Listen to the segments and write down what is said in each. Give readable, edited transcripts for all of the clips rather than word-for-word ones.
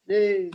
Yay!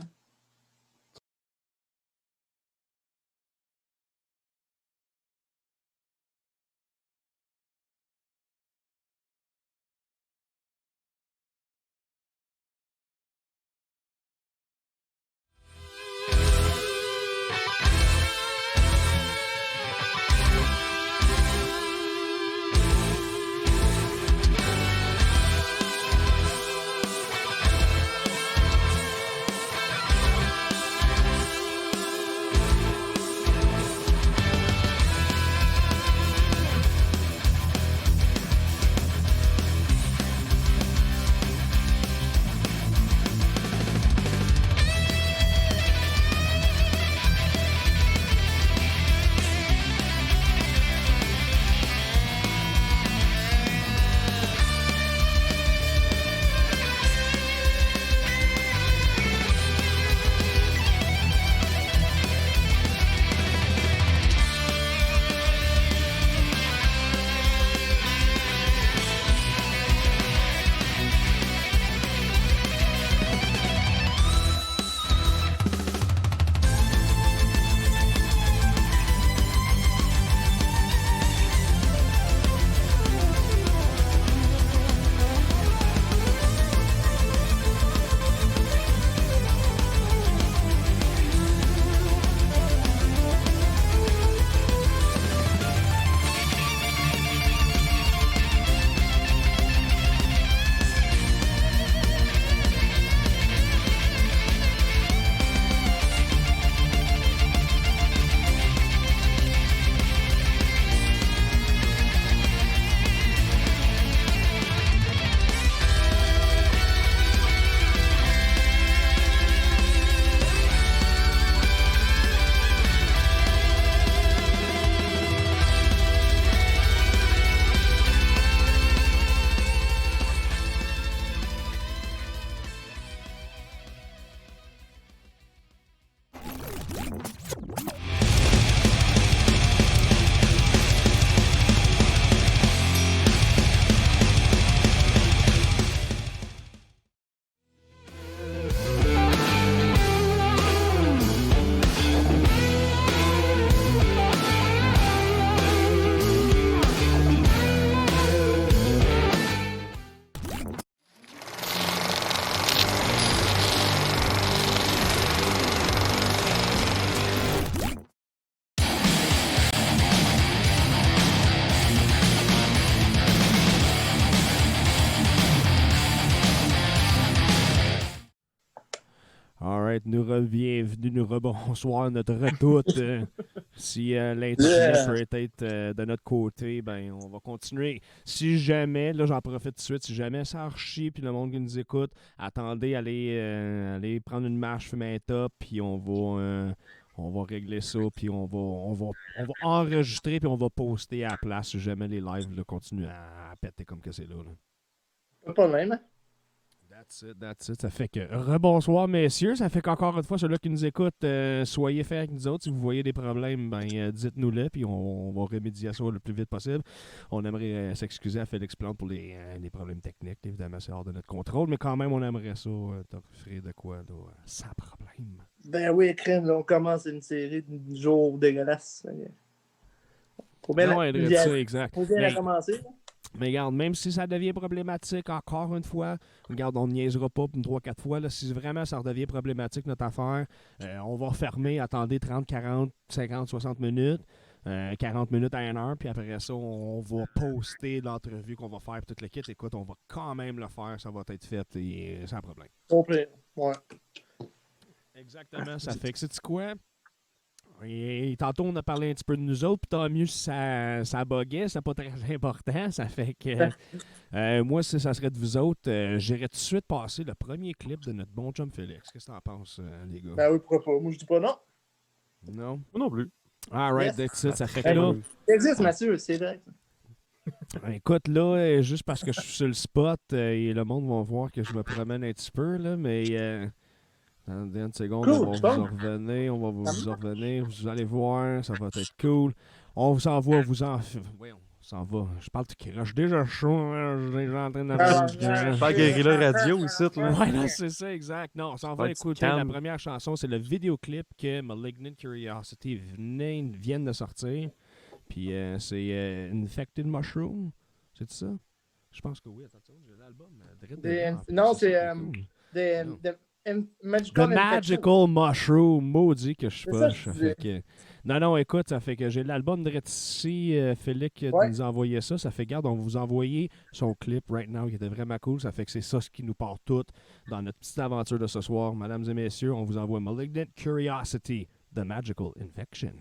Alright, bienvenue, nous rebonsoir notre redoute. Si l'internet peut être de notre côté, ben on va continuer. Si jamais, là j'en profite tout de suite, si jamais ça archie puis le monde qui nous écoute, attendez, allez prendre une marche, fumer un top, puis on va régler ça, puis on va enregistrer, puis on va poster à la place si jamais les lives là, continuent à péter comme que c'est là. Pas de problème. Hein? That's it. Ça fait que rebonsoir, messieurs. Ça fait qu'encore une fois, ceux-là qui nous écoutent, soyez faits avec nous autres. Si vous voyez des problèmes, ben dites-nous-les, puis on va remédier à ça le plus vite possible. On aimerait s'excuser à Félix Plante pour les problèmes techniques. Évidemment, c'est hors de notre contrôle, mais quand même, on aimerait ça t'offrir de quoi, là, sans problème. Ben oui, crème, là, on commence une série de jours dégueulasses. Faut bien exact. Faut bien la commencer. Là. Mais regarde, même si ça devient problématique, encore une fois, regarde, on ne niaisera pas une 3-4 fois. Là, si vraiment ça redevient problématique, notre affaire, on va fermer, attendez 30, 40, 50, 60 minutes, 40 minutes à 1 heure, puis après ça, on va poster l'entrevue qu'on va faire, toute le kit. Écoute, on va quand même le faire, ça va être fait, et sans problème. Complet, ouais. Exactement, ça fait que c'est quoi? Et tantôt, on a parlé un petit peu de nous autres, puis tant mieux si ça buguait, c'est pas très important. Ça fait que moi, si ça serait de vous autres, j'irais tout de suite passer le premier clip de notre bon chum Félix. Qu'est-ce que t'en penses, les gars? Ben oui, pourquoi pas? Moi, je dis pas non. Non? Moi non plus. Alright, that's it. Ça fait que là... Ça existe, Mathieu, c'est vrai. Écoute, là, juste parce que je suis sur le spot, et le monde va voir que je me promène un petit peu, là, mais... Dans une seconde, cool, on va vous en revenir, vous allez voir, ça va être cool. On vous envoie, s'en va. Je parle de croche déjà chaud. Je suis déjà en train de Faire Guerrilla Radio ici, là. Ouais, là, c'est ça, exact. Non, on s'en va Faire du écouter la calme. première chanson. C'est le vidéoclip que Malignant Curiosity viennent de sortir. Puis c'est Infected Mushroom. C'est ça? Je pense que oui. Attends, j'ai l'album. Non, c'est Non. Magical The Infection. Magical Mushroom. Maudit que je suis C'est pas. ça que je disais. Non, écoute, ça fait que j'ai l'album de ici. Félix nous a envoyé ça. Ça fait, garde, on va vous envoyer son clip right now qui était vraiment cool. Ça fait que c'est ça ce qui nous part tout dans notre petite aventure de ce soir. Mesdames et messieurs, on vous envoie Malignant Curiosity, The Magical Infection.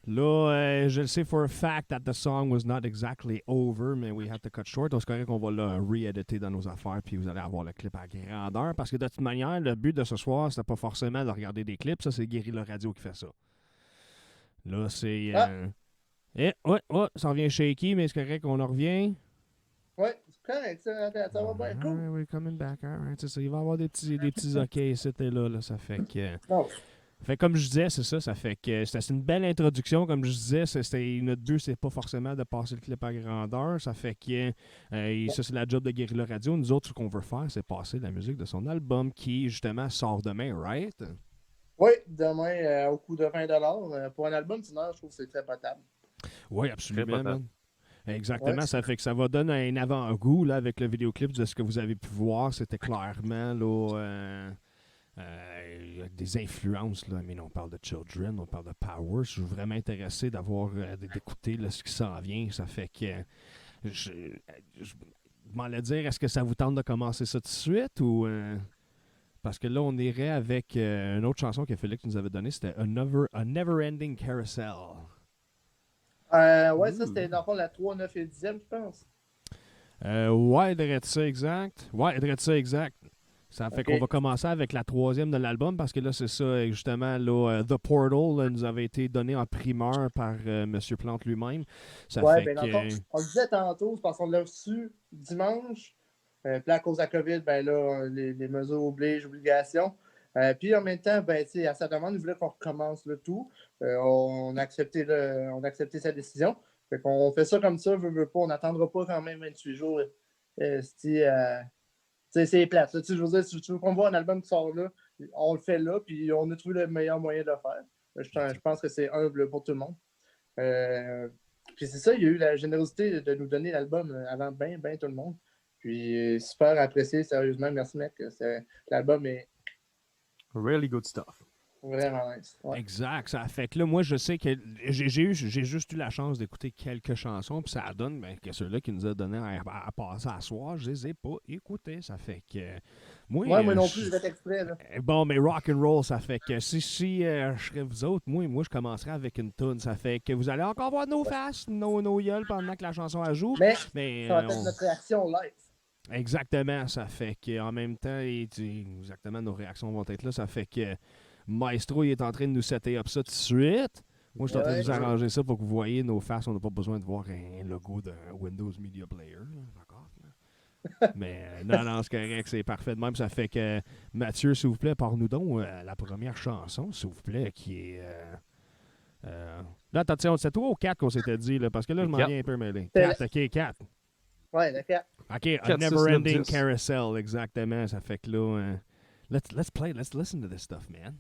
Là, je le sais for a fact that the song was not exactly over, mais we had to cut short. Donc, c'est correct qu'on va le re-éditer dans nos affaires, puis vous allez avoir le clip à grandeur. Parce que de toute manière, le but de ce soir, c'était pas forcément de regarder des clips. Ça, c'est Guerrilla Radio qui fait ça. Là, c'est... ça revient shaky, mais c'est correct qu'on en revient. Ouais, c'est correct, ça va bien. Cool. Alright, we're coming back. Alright, c'est ça. Il va y avoir des petits OK ici et là. Ça fait que... Non. Fait comme je disais, c'est ça. Ça fait que c'est une belle introduction. Comme je disais, notre but, c'est pas forcément de passer le clip à grandeur. Ça fait que ça, c'est la job de Guerrilla Radio. Nous autres, ce qu'on veut faire, c'est passer la musique de son album qui, justement, sort demain, right? Oui, demain, au coût de 20$. Pour un album d'une heure, je trouve que c'est très potable. Oui, absolument, Très potable. man. Exactement, Ouais, ça fait que ça va donner un avant-goût là, avec le vidéoclip de ce que vous avez pu voir. C'était clairement là, des influences. Là. Mais on parle de Children, on parle de Power. Je suis vraiment intéressé d'écouter là, ce qui s'en vient. Ça fait que je m'en allais dire, est-ce que ça vous tente de commencer ça tout de suite ou parce que là, on irait avec une autre chanson que Félix nous avait donnée, c'était A Never Ending Carousel. Ouais, ça, c'était dans le fond la 3, 9 et 10e, je pense. Ouais, dirait ça exact. Ouais, dirait ça exact. Ça fait qu'on va commencer avec la 3e de l'album parce que là, c'est ça, justement, là, The Portal là, nous avait été donné en primeur par M. Plante lui-même. Ça Ouais, fait ben dans le fond, on le disait tantôt, c'est parce qu'on l'a reçu dimanche. Puis à cause de la COVID, ben là, les mesures obligent, obligations. Puis en même temps, ben, à sa demande, il voulait qu'on recommence le tout. On a accepté sa décision. Fait qu'on fait ça comme ça, veut pas, on n'attendra pas quand même 28 jours. C'est plate. Je veux dire, si tu veux qu'on voit un album qui sort là, on le fait là, puis on a trouvé le meilleur moyen de le faire. Je pense que c'est humble pour tout le monde. Puis c'est ça, il y a eu la générosité de nous donner l'album avant bien tout le monde. Puis super apprécié, sérieusement. Merci, mec. L'album est Really good stuff. vraiment nice. Ouais. Exact. Ça fait que là, moi, je sais que j'ai juste eu la chance d'écouter quelques chansons, puis ça donne que ceux-là qui nous a donné à passer à soir, je les ai pas écoutés. Ça fait que moi non plus, je vais exprès. Là. Bon, mais rock and roll, ça fait que si je serais vous autres, moi, je commencerais avec une tune. Ça fait que vous allez encore voir nos faces, nos gueules pendant que la chanson elle joue. Mais ça va être notre réaction live. Exactement. Ça fait qu'en même temps, exactement, nos réactions vont être là. Ça fait que Maestro, il est en train de nous setter up ça tout de suite. Moi, je suis en train de vous arranger ça pour que vous voyez nos faces. On n'a pas besoin de voir un logo d'un Windows Media Player. Mais non, c'est correct, c'est parfait de même. Ça fait que, Mathieu, s'il vous plaît, parle-nous donc la première chanson, s'il vous plaît, qui est... Là, attention, c'est 3 ou 4 qu'on s'était dit, là, parce que là, je m'en viens un peu mêlé. 4, OK, 4. Ouais, le 4. OK, A Never Ending Carousel, exactement. Ça fait que là, let's listen to this stuff, man.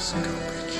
Syncopic.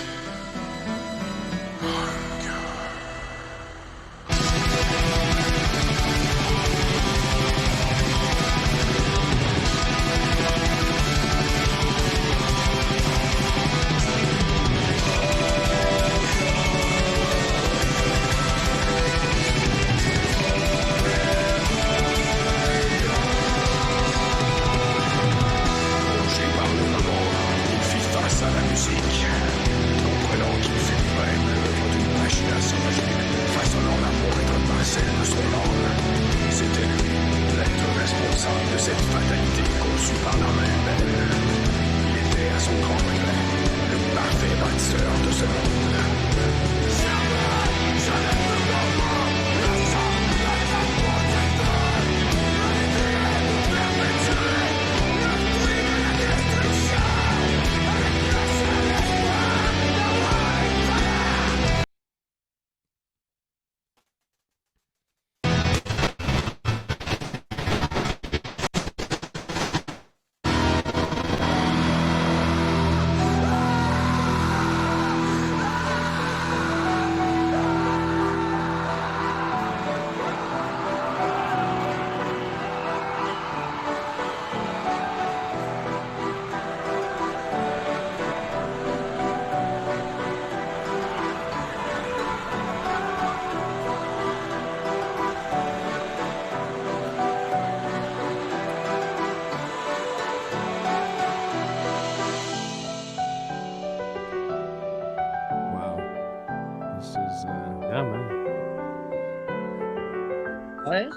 Ouais.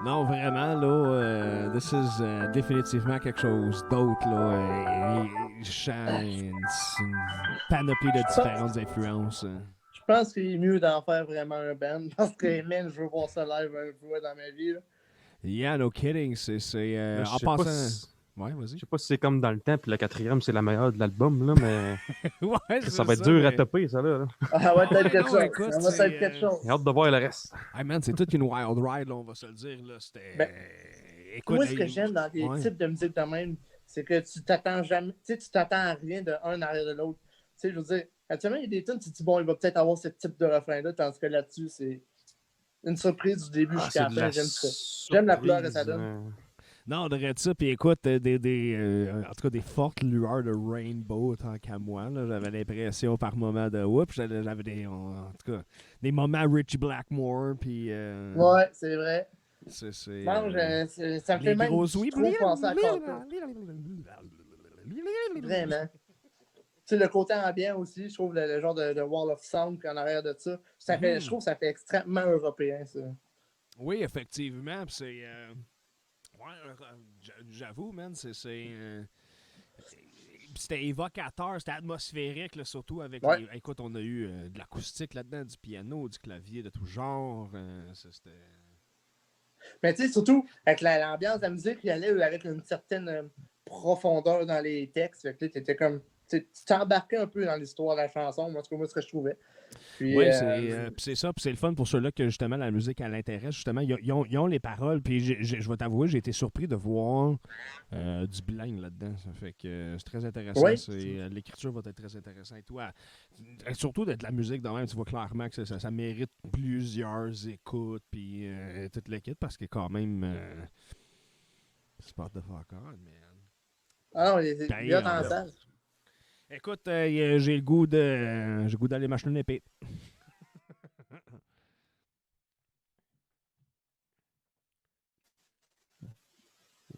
Non, vraiment, là, this is définitivement quelque chose d'autre, là. Je sens une panoplie de différentes influences. Je pense qu'il est mieux d'en faire vraiment un band parce que, man, je veux voir ça live un fois dans ma vie. Là. Yeah, no kidding. C'est Je en sais pas passant. si- Ouais, Je vas-y. sais pas si c'est comme dans le temps, puis la quatrième, c'est la meilleure de l'album, là, mais Ouais, ça va être dur à topper, ça, là. Ah ouais, peut-être Ouais, quelque non, chose. écoute, Ça va c'est, être quelque chose. J'ai hâte de voir le reste. Hey man, c'est toute une wild ride, là, on va se le dire. Là. C'était. Ben, Écoute, Moi, ce que j'aime dans les ouais. types de musique de même, c'est que tu t'attends jamais, tu sais, tu t'attends à rien de un arrière de l'autre. Tu sais, je veux dire, actuellement, il y a des tunes, tu te dis, bon, il va peut-être avoir ce type de refrain-là, tandis que là-dessus, c'est une surprise du début jusqu'à la fin. J'aime ça. J'aime la couleur que ça donne. Non, on dirait ça. Puis écoute, en tout cas, des fortes lueurs de rainbow, tant qu'à moi. Là, j'avais l'impression par moment de oups, j'avais en tout cas, des moments Richie Blackmore. Puis. Ouais, c'est vrai. C'est. Non, ça me fait les même gros oui. trop penser à Carter. Vraiment. Tu sais, le côté ambiant aussi, je trouve le genre de wall of sound en arrière de ça, je trouve que ça fait extrêmement européen, ça. Oui, effectivement. Puis c'est. Ouais, j'avoue, man, c'était évocateur, c'était atmosphérique, là, surtout avec écoute, on a eu de l'acoustique là-dedans, du piano, du clavier de tout genre. C'était. Mais tu sais, surtout, avec l'ambiance de la musique, il y allait avec une certaine profondeur dans les textes. Fait que là, t'étais comme. Tu t'embarquais un peu dans l'histoire de la chanson, moi, c'est ce que je trouvais. Oui, c'est ça. Puis c'est le fun pour ceux-là que justement la musique elle l'intéresse. Justement, ils ont les paroles. Puis je vais t'avouer, j'ai été surpris de voir du bilingue là-dedans. Ça fait que c'est très intéressant. Oui. L'écriture va être très intéressante. Et toi, surtout de la musique de même, tu vois clairement que ça mérite plusieurs écoutes. Puis toute l'équipe parce que quand même, c'est pas de fuck on, man. Ah non, il y a dans ça. Écoute, j'ai le goût d'aller m'acheter une épée.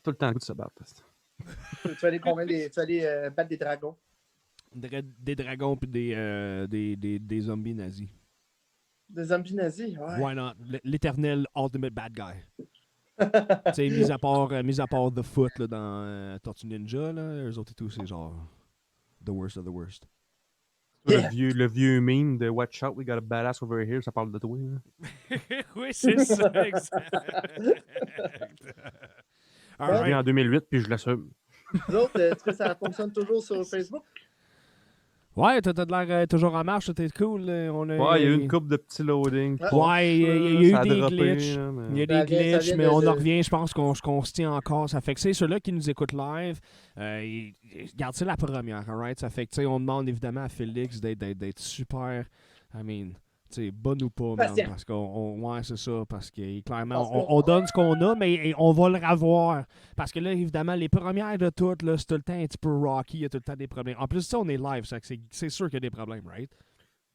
Tout le temps le goût de se battre. Tu vas aller battre des dragons. Des dragons puis des zombies nazis. Des zombies nazis, ouais. Why not? L'éternel ultimate bad guy. Tu sais, mis à part The Foot là, dans Tortue Ninja, là, eux autres et tout, c'est genre the worst of the worst. Yeah. Le vieux meme de Watch Out, we got a badass over here, ça parle de toi. Oui, c'est ça, exact. Je viens en 2008 puis je l'assume. Vous autres, est-ce que ça fonctionne toujours sur Facebook? Ouais, t'as de l'air toujours en marche, t'es cool. On a, Ouais, il y a eu une couple de petits loadings. Ouais, il y a eu des glitches. glitches. Il y a Ça des vient glitches, mais de- on de- en revient, je pense qu'on se tient encore. Ça fait que c'est ceux-là qui nous écoutent live. Regarde, c'est la première, alright? Ça fait que, tu sais, on demande évidemment à Félix d'être super, I mean, tu sais, bon ou pas, man, Patient. parce ouais, c'est ça, parce que clairement, Parce que- on donne ce qu'on a, mais on va le revoir. Parce que là, évidemment, les premières de toutes, là, c'est tout le temps un petit peu rocky, il y a tout le temps des problèmes. En plus, ça, on est live, ça, c'est sûr qu'il y a des problèmes, right?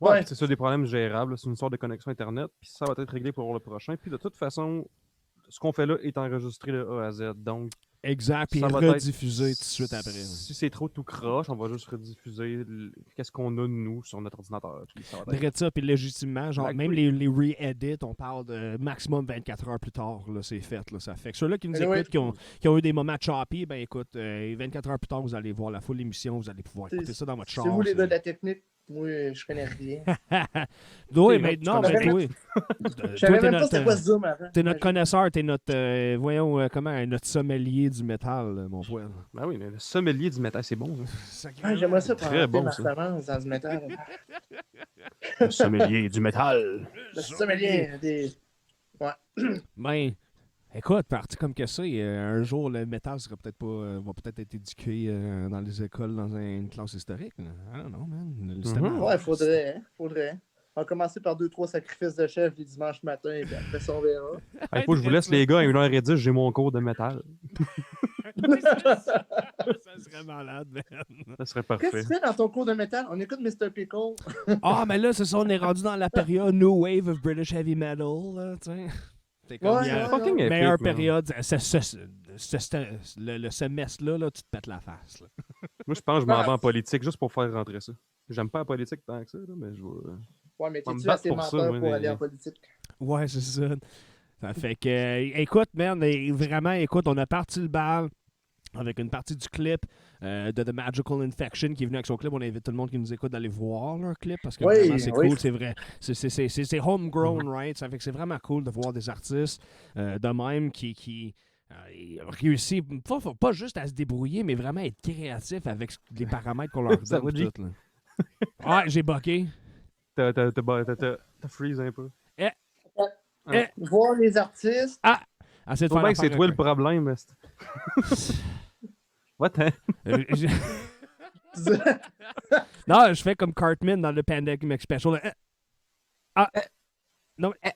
Ouais, c'est ça, des problèmes gérables. C'est une sorte de connexion Internet. Puis ça va être réglé pour le prochain. Puis de toute façon, ce qu'on fait là est enregistré de A à Z. Donc, Exact, puis ça va être- rediffusé tout de suite après. Si c'est trop tout croche, on va juste rediffuser qu'est-ce qu'on a, nous, sur notre ordinateur. Puis ça va être... Drette ça, puis légitimement, genre, Like même oui. les re-edits, on parle de maximum 24 heures plus tard, là, c'est fait, là, ça fait que ceux-là qui nous Anyway. écoutent, qui ont eu des moments choppy, ben écoute, 24 heures plus tard, vous allez voir la full émission, vous allez pouvoir écouter ça dans votre char. C'est vous les c'est- gars de la technique. Moi, je connais rien. Oui, T'es mais tu non, connais mais rien. oui. Je savais même pas c'était quoi ce Zoom avant. T'es notre connaisseur, t'es notre, voyons, comment, notre sommelier du métal, mon poil. Ben oui, mais le sommelier du métal, c'est bon. Ouais, j'aimerais ça Très prendre bon, ma ça. semence dans du métal. Le sommelier du métal. Le sommelier des... Ben, écoute, parti comme que ça, un jour, le métal sera peut-être pas, va peut-être être éduqué dans les écoles, dans une classe historique. Là. I don't know, man. Ouais, faudrait. On va commencer par 2-3 sacrifices de chef les dimanches matin, et puis après ça, on verra. Il faut que je vous laisse, les gars, à 1h10, j'ai mon cours de métal. Ça serait malade, man. Ça serait Qu'est-ce que parfait. tu fais dans ton cours de métal? On écoute Mr. Pickle. Ah, mais là, c'est ça, on est rendu dans la période New Wave of British Heavy Metal, là, tu sais. C'est comme, Ouais, il y a ouais, Fucking ouais. épique, meilleure man. période, le semestre-là, là, tu te pètes la face, là. Moi, je pense que je m'en vais en politique juste pour faire rentrer ça. J'aime pas la politique tant que ça, là, mais je vais... Ouais, mais On va me t'es-tu battre assez pour ça, menteur moi, pour mais- aller en politique? Ouais, c'est ça. Ça fait que, écoute, man, vraiment, écoute, on a parti le bal avec une partie du clip de The Magical Infection qui est venu avec son clip. On invite tout le monde qui nous écoute d'aller voir leur clip parce que Oui, vraiment, c'est oui. cool, c'est vrai. C'est homegrown, right? Ça fait que c'est vraiment cool de voir des artistes de même qui réussissent pas juste à se débrouiller, mais vraiment être créatifs avec les paramètres qu'on leur Ça donne. va, G? Tout, là. Ah, j'ai bucké. T'as freeze un peu. Voir les artistes. Essaye de Faut faire bien que c'est l'affaire toi le avec- problème. Va-t'en. Je- Non, je fais comme Cartman dans le Pandemic Special. Non, mais...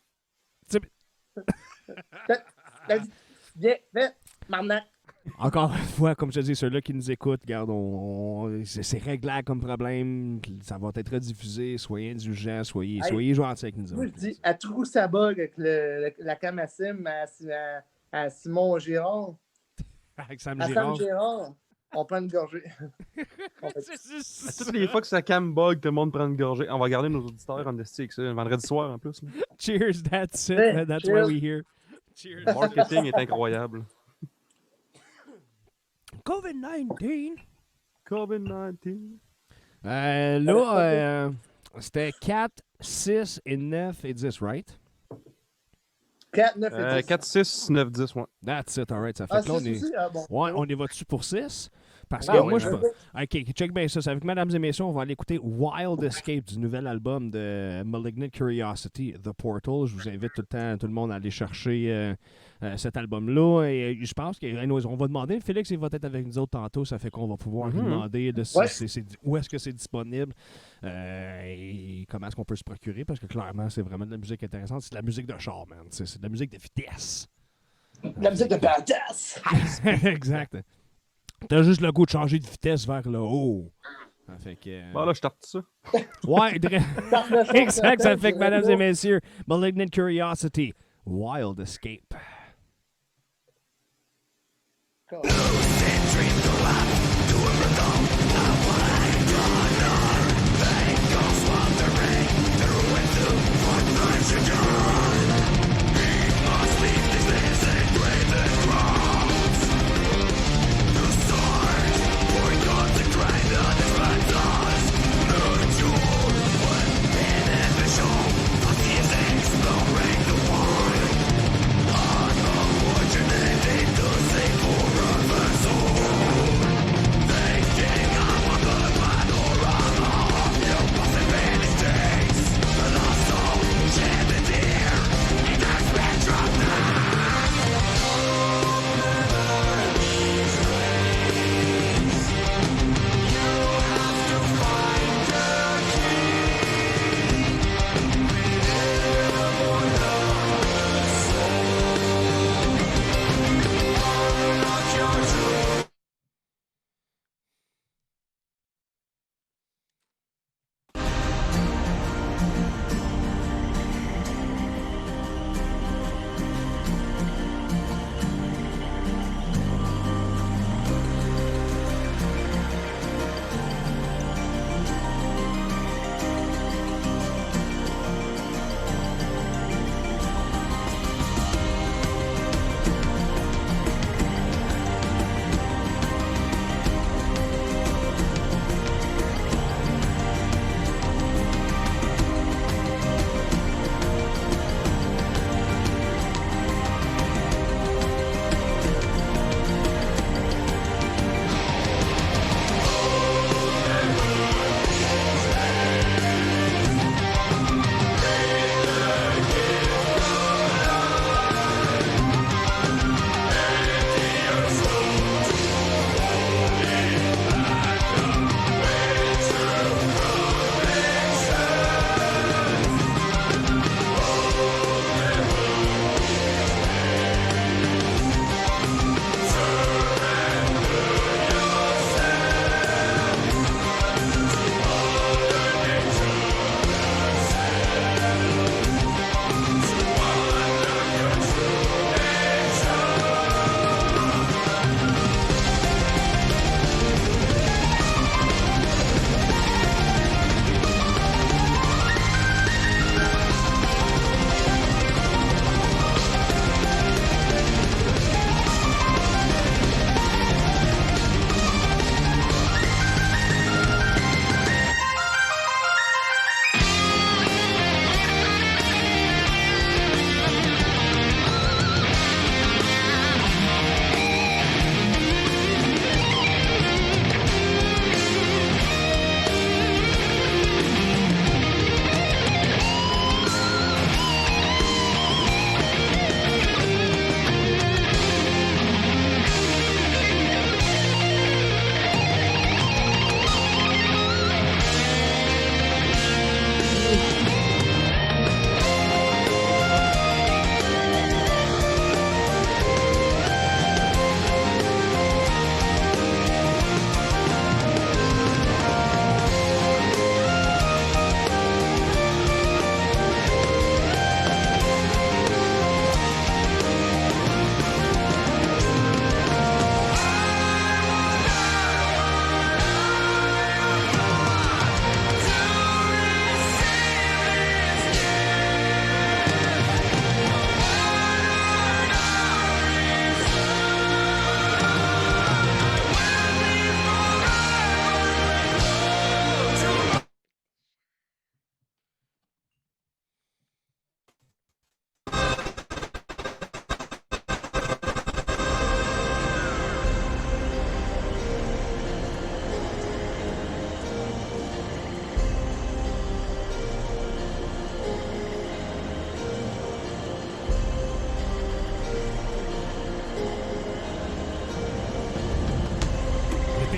Viens, maintenant. Encore une fois, comme je te dis, ceux-là qui nous écoutent, regarde, c'est réglable comme problème. Ça va être rediffusé. Soyez indulgents, soyez gentils avec nous Moi, je autres. dis, à trou sa bug avec la cam à Sim, à Simon Girard. Avec Sam À Sam Girard. Girard, on prend une gorgée. On fait- À toutes les fois que ça cam bug, tout le monde prend une gorgée. On va garder nos auditeurs en esti avec ça. Vendredi soir en plus. là. Cheers, that's it. Hey, That's cheers. why we're here. Cheers. Le marketing est incroyable. COVID-19. COVID-19. Là, c'était 4, 6 et 9 et 10, right? 4, 9 et 10. 4, 6, 9, 10, ouais. That's it, alright. Ça fait Ah, que là, on c'est est... aussi? Ah, bon. Ouais, on y va dessus pour 6? Parce que Ah, moi, ouais, je ouais. fais... OK, check bien ça. C'est avec Mesdames et Messieurs, on va aller écouter Wild Escape du nouvel album de Malignant Curiosity, The Portal. Je vous invite tout le monde à aller chercher cet album-là. Et je pense qu'on va demander, Félix, il va être avec nous autres tantôt. Ça fait qu'on va pouvoir lui demander de Ouais. où est-ce que c'est disponible et comment est-ce qu'on peut se procurer. Parce que clairement, c'est vraiment de la musique intéressante. C'est de la musique de char, man. C'est de la musique de vitesse. La musique de badass. Exact. T'as juste le goût de changer de vitesse vers le haut. Ça fait que... Bon, là, je starte ça. Ouais, Parle-le chaud, exact, ça tête, fait que, mesdames et messieurs, Malignant Curiosity, Wild Escape. Unfortunately, to say for a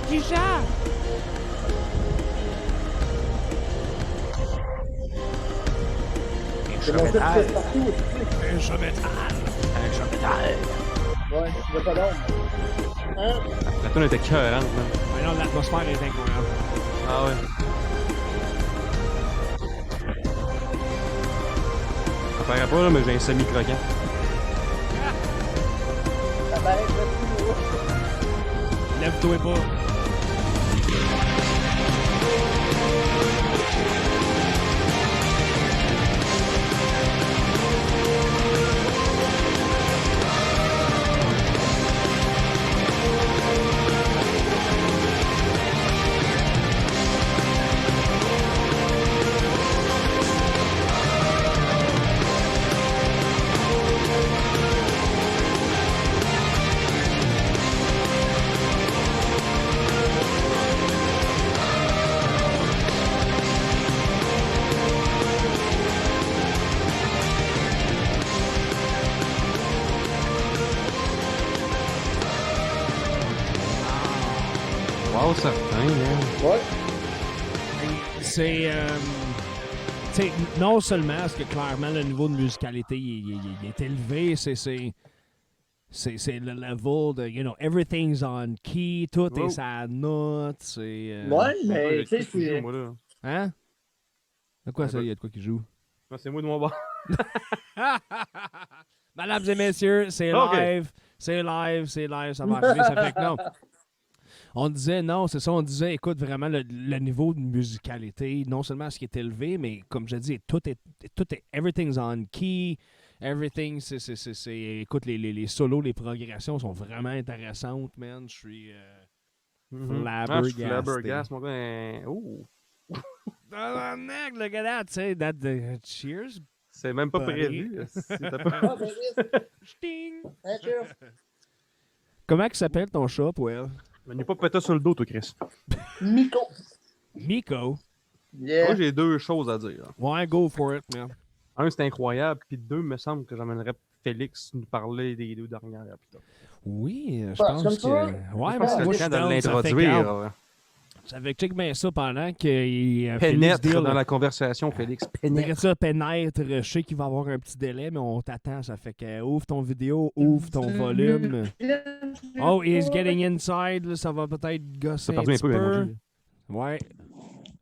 qui ça? C'est mon fait partout. Un chat métal. Un chat métal. Ouais, il n'y a pas d'ombre. Hein? La tune était cœurante, man. Mais non, l'atmosphère est incroyable. Ah ouais. Ça paraît pas, là, mais j'ai un semi-croquant. Ça paraît que Lève-toi pas. Wow, certain, man. Ouais. C'est. Tu sais, non seulement est-ce que clairement le niveau de musicalité il est élevé, c'est le level de, you know, everything's on key, tout Wow. est sa note, c'est. Ouais, mais tu sais, c'est. Moi, là. Hein? De quoi Ouais, ça? bah. Il y a de quoi qui joue? Non, c'est moi de mon bord. Mesdames et messieurs, c'est Ok. live. C'est live, ça va arriver, ça fait que non. On disait, non, c'est ça, on disait, écoute, vraiment, le niveau de musicalité, non seulement ce qui est élevé, mais comme je dis, tout est everything's on key, everything, écoute, les solos, les progressions sont vraiment intéressantes, man, je suis Ah, je suis flabbergasté, mon gars. Oh! Tabarnak, look at that, tu sais, cheers, C'est même pas Buddy. prévu. T'as pas... Ah, ben, yes. ding. Hein, cheers. Comment il s'appelle ton chat, Well? Il n'est pas pété sur le dos, toi, Chris. Miko. Miko. Yeah. Moi, j'ai deux choses à dire. Ouais, go for it, man. Un, c'est incroyable. Puis deux, me semble que j'emmènerais Félix nous parler des deux dernières. Putain. Oui, je Ouais, pense comme que... ça? Ouais, Je moi, pense que moi, c'est je le temps de suis down, l'introduire. Ça fait que check bien ça pendant qu'il Pénètre dans la conversation, Félix. Pénètre. ça pénètre. Je sais qu'il va y avoir un petit délai, mais on t'attend. Ça fait que ouvre ton vidéo, ouvre ton volume. Oh, he's getting inside. Là, ça va peut-être gosser Ça un parle un petit peu, peu. l'émoji. Ouais.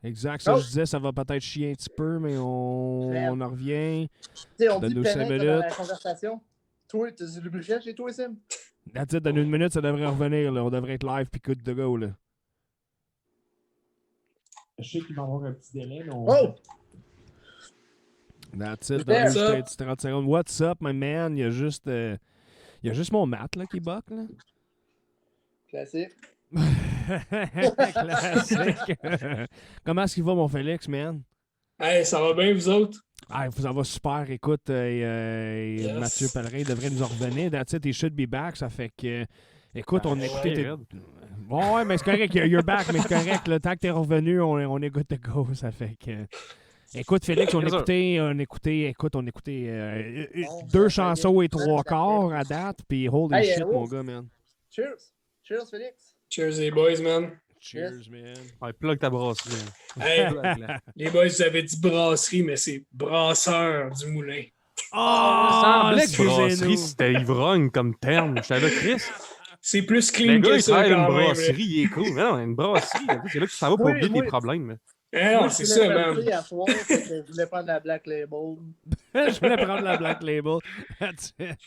Exact, ça Oh. je disais, ça va peut-être chier un petit peu, mais on en revient. Tu sais, on dit Donne-nous 5 pénètre dans la minutes. conversation. Toi, t'as du lubrifiant chez toi, Sim? That's it, dans une minute, ça devrait revenir. Là. On devrait être live puis good to go. Là. Je sais qu'il va y avoir un petit délai, mais on... Oh! That's it, What's dans up? une petite 30 secondes. What's up, my man? Il y a juste mon mat là, qui buck, là. Classique. Classique. Comment est-ce qu'il va, mon Félix, man? Hey, ça va bien, vous autres? Ah, ça va super. Écoute, Mathieu Pellerin devrait nous en revenir. That's it, he should be back. Ça fait que... Écoute, on a écouté... tes- Bon, ouais, mais c'est correct. You're back, mais c'est correct. Le temps que t'es revenu, on est good to go. Ça fait que... Écoute, Félix, on Bien sûr. écoutait Bon, deux ça chansons fait- et trois quarts à date, puis holy Hey, shit, mon Wolf. gars, man. Cheers. Cheers, Félix. Cheers, les boys, man. Cheers, man. Ouais, plug ta brasserie. Hey, Plug-la. les boys, vous avez dit brasserie, mais c'est brasseur du moulin. Oh, semblait que brasserie, excusez-nous. c'était ivrogne comme terme. J'étais là, Chris. C'est plus Le clean gars, que il ça, travaille dans quand une même. brasserie, il est cool. Mais non, une brasserie, c'est là que tu s'en vas pour Oui, oublier oui. tes problèmes. là. Eh non, Moi, c'est je ça, voulais man. passer à soir, fait que je voulais prendre la Black Label. Je voulais prendre la Black Label. That's it.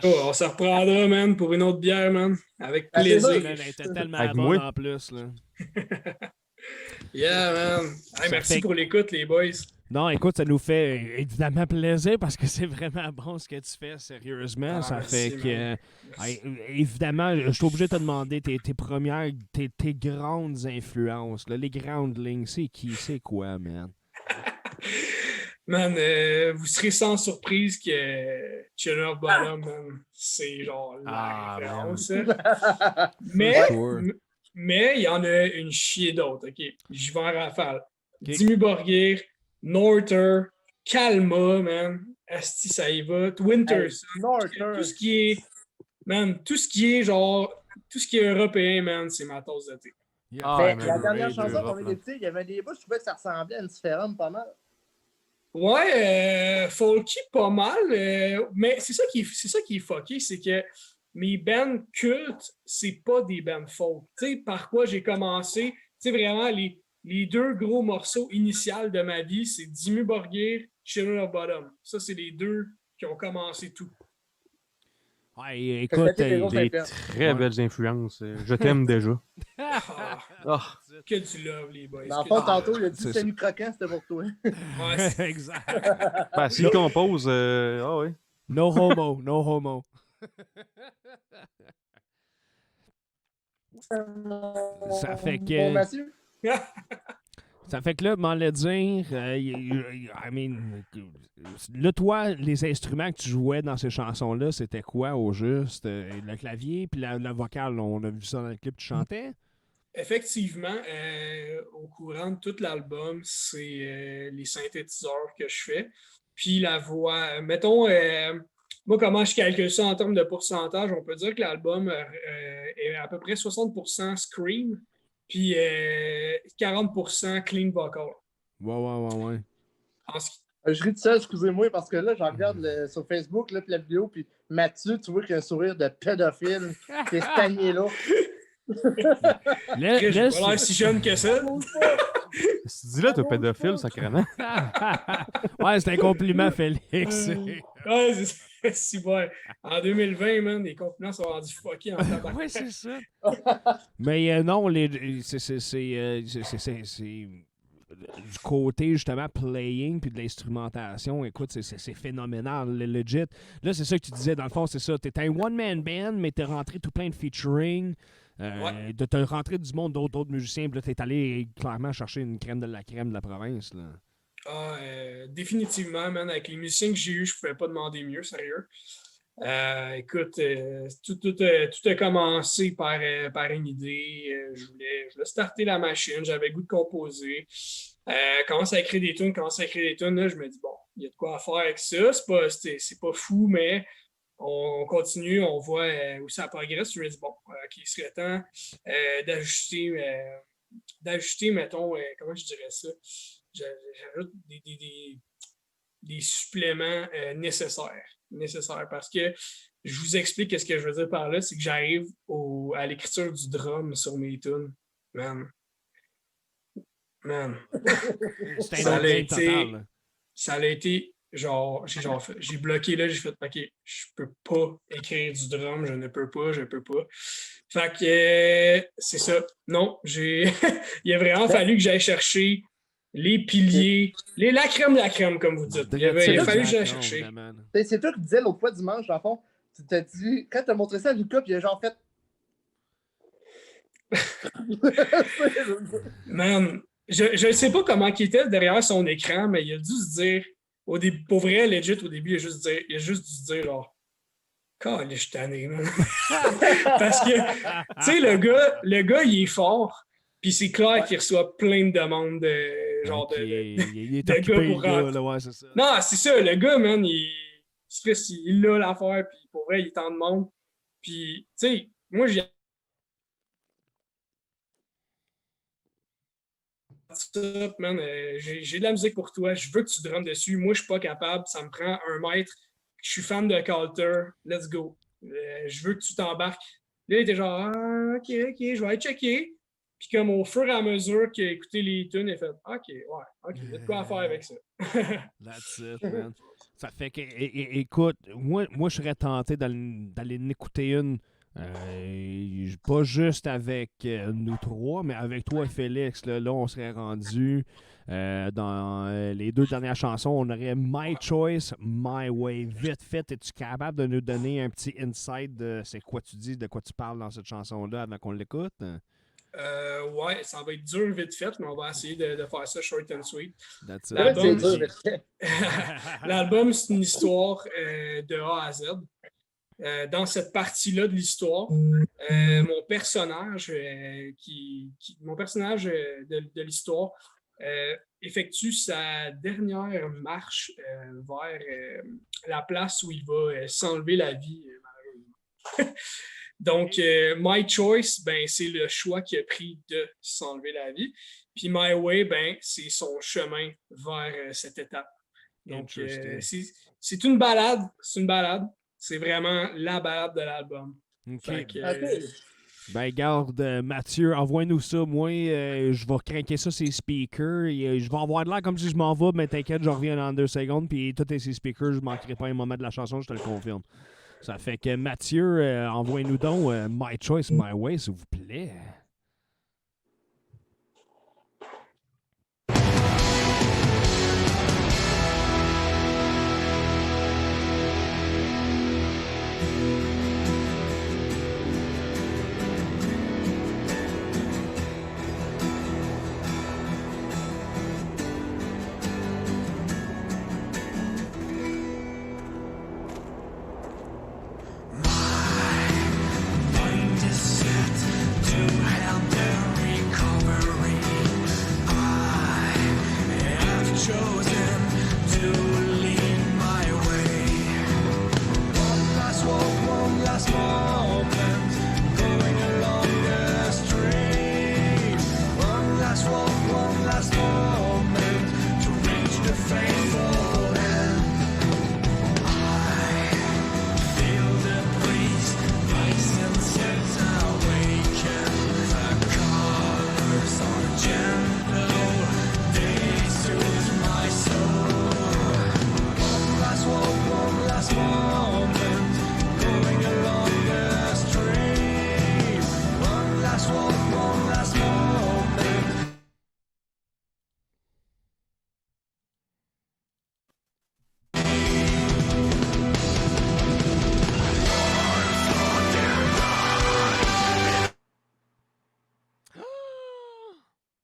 Oh, on se reprendra, man, pour une autre bière, man. Avec Ah, c'est ça. plaisir. Elle était tellement Avec bonne moi. en plus, là. Yeah, man. Hey, Ça merci fait- pour l'écoute, les boys. Non, écoute, ça nous fait évidemment plaisir parce que c'est vraiment bon ce que tu fais, sérieusement. Ah, ça merci, fait que, man. évidemment, je suis obligé de te demander tes premières, tes grandes influences, là, les grandes lignes. C'est qui, c'est quoi, man? Man, vous serez sans surprise que Chiller Bottom, man, c'est genre la Ah, référence. hein. Mais sure. mais il y en a une chier d'autres, OK? J'y vais en rafale. OK. Dimmu Borgir, Norther, Kalma, man. Asti, ça y va. Winterson. Norther. Tout ce qui est... Man, tout ce qui est genre tout ce qui est européen, man, c'est ma tasse de thé. Yeah. Ah, Mais ouais, man, la dernière Gatorade, chanson Europe, qu'on là. a écoutée, il y avait des bouts, je trouvais que ça ressemblait à une différente pas mal. Ouais, folky pas mal, mais c'est ça qui est fucké, c'est que mes bands cultes, c'est pas des bands folk. Tu sais, par quoi j'ai commencé, tu sais, vraiment, les deux gros morceaux initiaux de ma vie, c'est Dimmu Borgir, Children of Bottom. Ça, c'est les deux qui ont commencé tout. Ouais, Fait que écoute, t'as été tes grosses Des influences. très belles influences. Je t'aime déjà. Ah, Ah, que du love, les boys. Dans le que fond, du tantôt, love. il a dit c'est semi-croquant, c'était pour toi. Ouais, c'est- exact. ben, s'il compose, ah oui. No homo, no homo. Ça fait que- Bon, Mathieu? Ça fait que là, m'en le dire, I mean, là, toi, les instruments que tu jouais dans ces chansons-là, c'était quoi au juste? Le clavier, puis la vocale, on a vu ça dans le clip, tu chantais? Effectivement, au courant de tout l'album, c'est les synthétiseurs que je fais. Puis la voix, mettons, moi, comment je calcule ça en termes de pourcentage, on peut dire que l'album est à peu près 60% scream, puis 40% clean vocal. Ouais. En ce qui- Je ris de ça, excusez-moi, parce que là, je regarde sur Facebook là, puis la vidéo, puis Mathieu, tu vois qu'il a un sourire de pédophile qui est stagné là. Là, J'ai là, pas l'air si jeune que ça. Dis-le, t'es pédophile, sacrément. ouais, c'est un compliment, Félix. Ouais, c'est si bon. En 2020, man, les compliments sont rendus fuckés en tabac. ouais, c'est ça. Mais non, c'est du côté justement playing puis de l'instrumentation. Écoute, c'est phénoménal, legit. Là, c'est ça que tu disais, dans le fond, c'est ça. T'es un one-man band, mais t'es rentré tout plein de featuring. Ouais. De te rentrer du monde d'autres musiciens, puis là, t'es allé clairement chercher une crème de la crème de la province. Là. Ah, définitivement, man, avec les musiciens que j'ai eus, je pouvais pas demander mieux, sérieux. Écoute, tout a commencé par une idée. Je voulais starter la machine, j'avais le goût de composer. Commence à écrire des tunes, là, je me dis, bon, il y a de quoi faire avec ça. C'est pas fou, mais on continue, on voit où ça progresse. Je me dis, bon, OK, il serait temps d'ajuster, mettons, comment je dirais ça? J'ajoute des suppléments nécessaires parce que je vous explique ce que je veux dire par là, c'est que j'arrive à l'écriture du drum sur mes tunes. Man. C'est Ça un a autre game été- total. Là. Ça a été j'ai bloqué là, j'ai fait OK, je peux pas écrire du drum, je ne peux pas. Fait que c'est ça. Non, il a vraiment fallu que j'aille chercher les piliers, la crème de la crème, comme vous dites. Il a fallu que j'aille chercher. C'est toi qui disais l'autre fois dimanche, dans le fond, tu t'as dit, quand t'as montré ça à Lucas, puis il a genre fait. Man, je ne sais pas comment il était derrière son écran, mais il a dû se dire, pour vrai, legit, au début, il a juste dû se dire, genre, calé, je suis tanné, man. Parce que, tu sais, le gars, il est fort, puis c'est clair qu'il reçoit plein de demandes de il est de occupé, gars pour le gars, rentrer. là, ouais, c'est ça. Non, c'est ça, le gars, man, il a l'affaire, puis pour vrai, il t'en demande. Puis, tu sais, moi, j'ai man, j'ai de la musique pour toi, je veux que tu drummes dessus, moi je suis pas capable, ça me prend 1 mètre, je suis fan de Calter, let's go. Je veux que tu t'embarques. Là, il était genre, ah, ok, je vais aller checker. Puis comme au fur et à mesure qu'il a écouté les tunes, il a fait, ok, il y a de quoi faire avec ça. That's it, man. Ça fait que, écoute, moi, je serais tenté d'aller en écouter une. Pas juste avec nous trois, mais avec toi et Félix. Là on serait rendu dans les 2 dernières chansons. On aurait My Choice, My Way. Vite fait, es-tu capable de nous donner un petit insight de c'est quoi tu dis, de quoi tu parles dans cette chanson-là avant qu'on l'écoute? Ouais, ça va être dur vite fait, mais on va essayer de faire ça short and sweet. That's it. L'album, C'est dur, vite fait. L'album, c'est une histoire de A à Z. Dans cette partie-là de l'histoire, mon personnage, de l'histoire effectue sa dernière marche vers la place où il va s'enlever la vie, malheureusement. Donc, My Choice, ben, c'est le choix qu'il a pris de s'enlever la vie. Puis My Way, ben, c'est son chemin vers cette étape. Donc, c'est une balade. C'est une balade. C'est vraiment la balade de l'album. OK. Fait que, Ok. Ben, garde, Mathieu, envoie-nous ça. Moi, je vais craquer ça, ces speakers. Et, je vais avoir de l'air comme si je m'en vais, mais t'inquiète, je reviens dans 2 secondes. Puis, tout est ces speakers, je manquerai pas un moment de la chanson, je te le confirme. Ça fait que, Mathieu, envoie-nous donc My Choice, My Way, s'il vous plaît.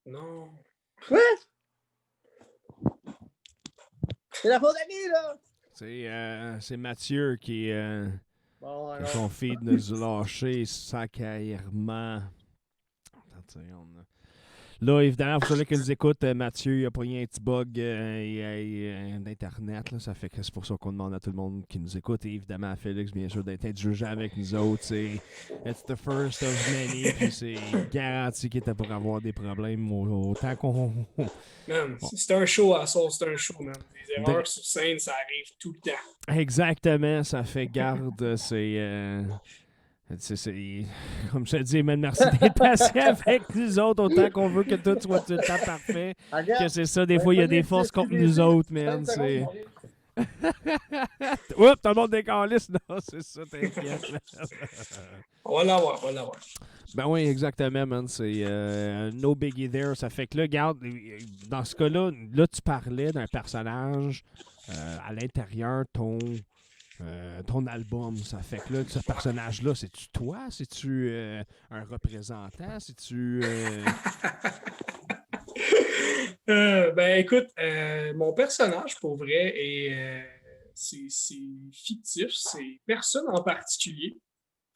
non. Quoi? C'est la faute à qui, là? C'est Mathieu qui Bon, que alors. son feed nous a lâché sacrément. Attends, là, évidemment, pour ceux qui nous écoutent, Mathieu, il a pris un petit bug d'Internet. Là, ça fait que c'est pour ça qu'on demande à tout le monde qui nous écoute. Et évidemment, à Félix, bien sûr, d'être indulgent avec nous autres. C'est It's the first of many. Puis c'est garanti qu'il était pour avoir des problèmes autant qu'on. Man, c'est un show à source, c'est un show, man. Les erreurs sur scène, ça arrive tout le temps. Exactement, ça fait garde. C'est comme je te dis, man, merci d'être patient avec nous autres, autant qu'on veut que tout soit tout le temps parfait. Que c'est ça, des fois, il y a des forces contre nous autres, man. C'est. Oups, tout le monde décalisse. Non, c'est ça, t'inquiète. On va l'avoir, on va l'avoir. Ben oui, exactement, man. C'est no biggie there. Ça fait que là, regarde, dans ce cas-là, là, tu parlais d'un personnage à l'intérieur, ton album. Ça fait que là, ce personnage-là, c'est-tu toi? C'est-tu un représentant? C'est-tu. Ben écoute, mon personnage, pour vrai, c'est fictif, c'est personne en particulier.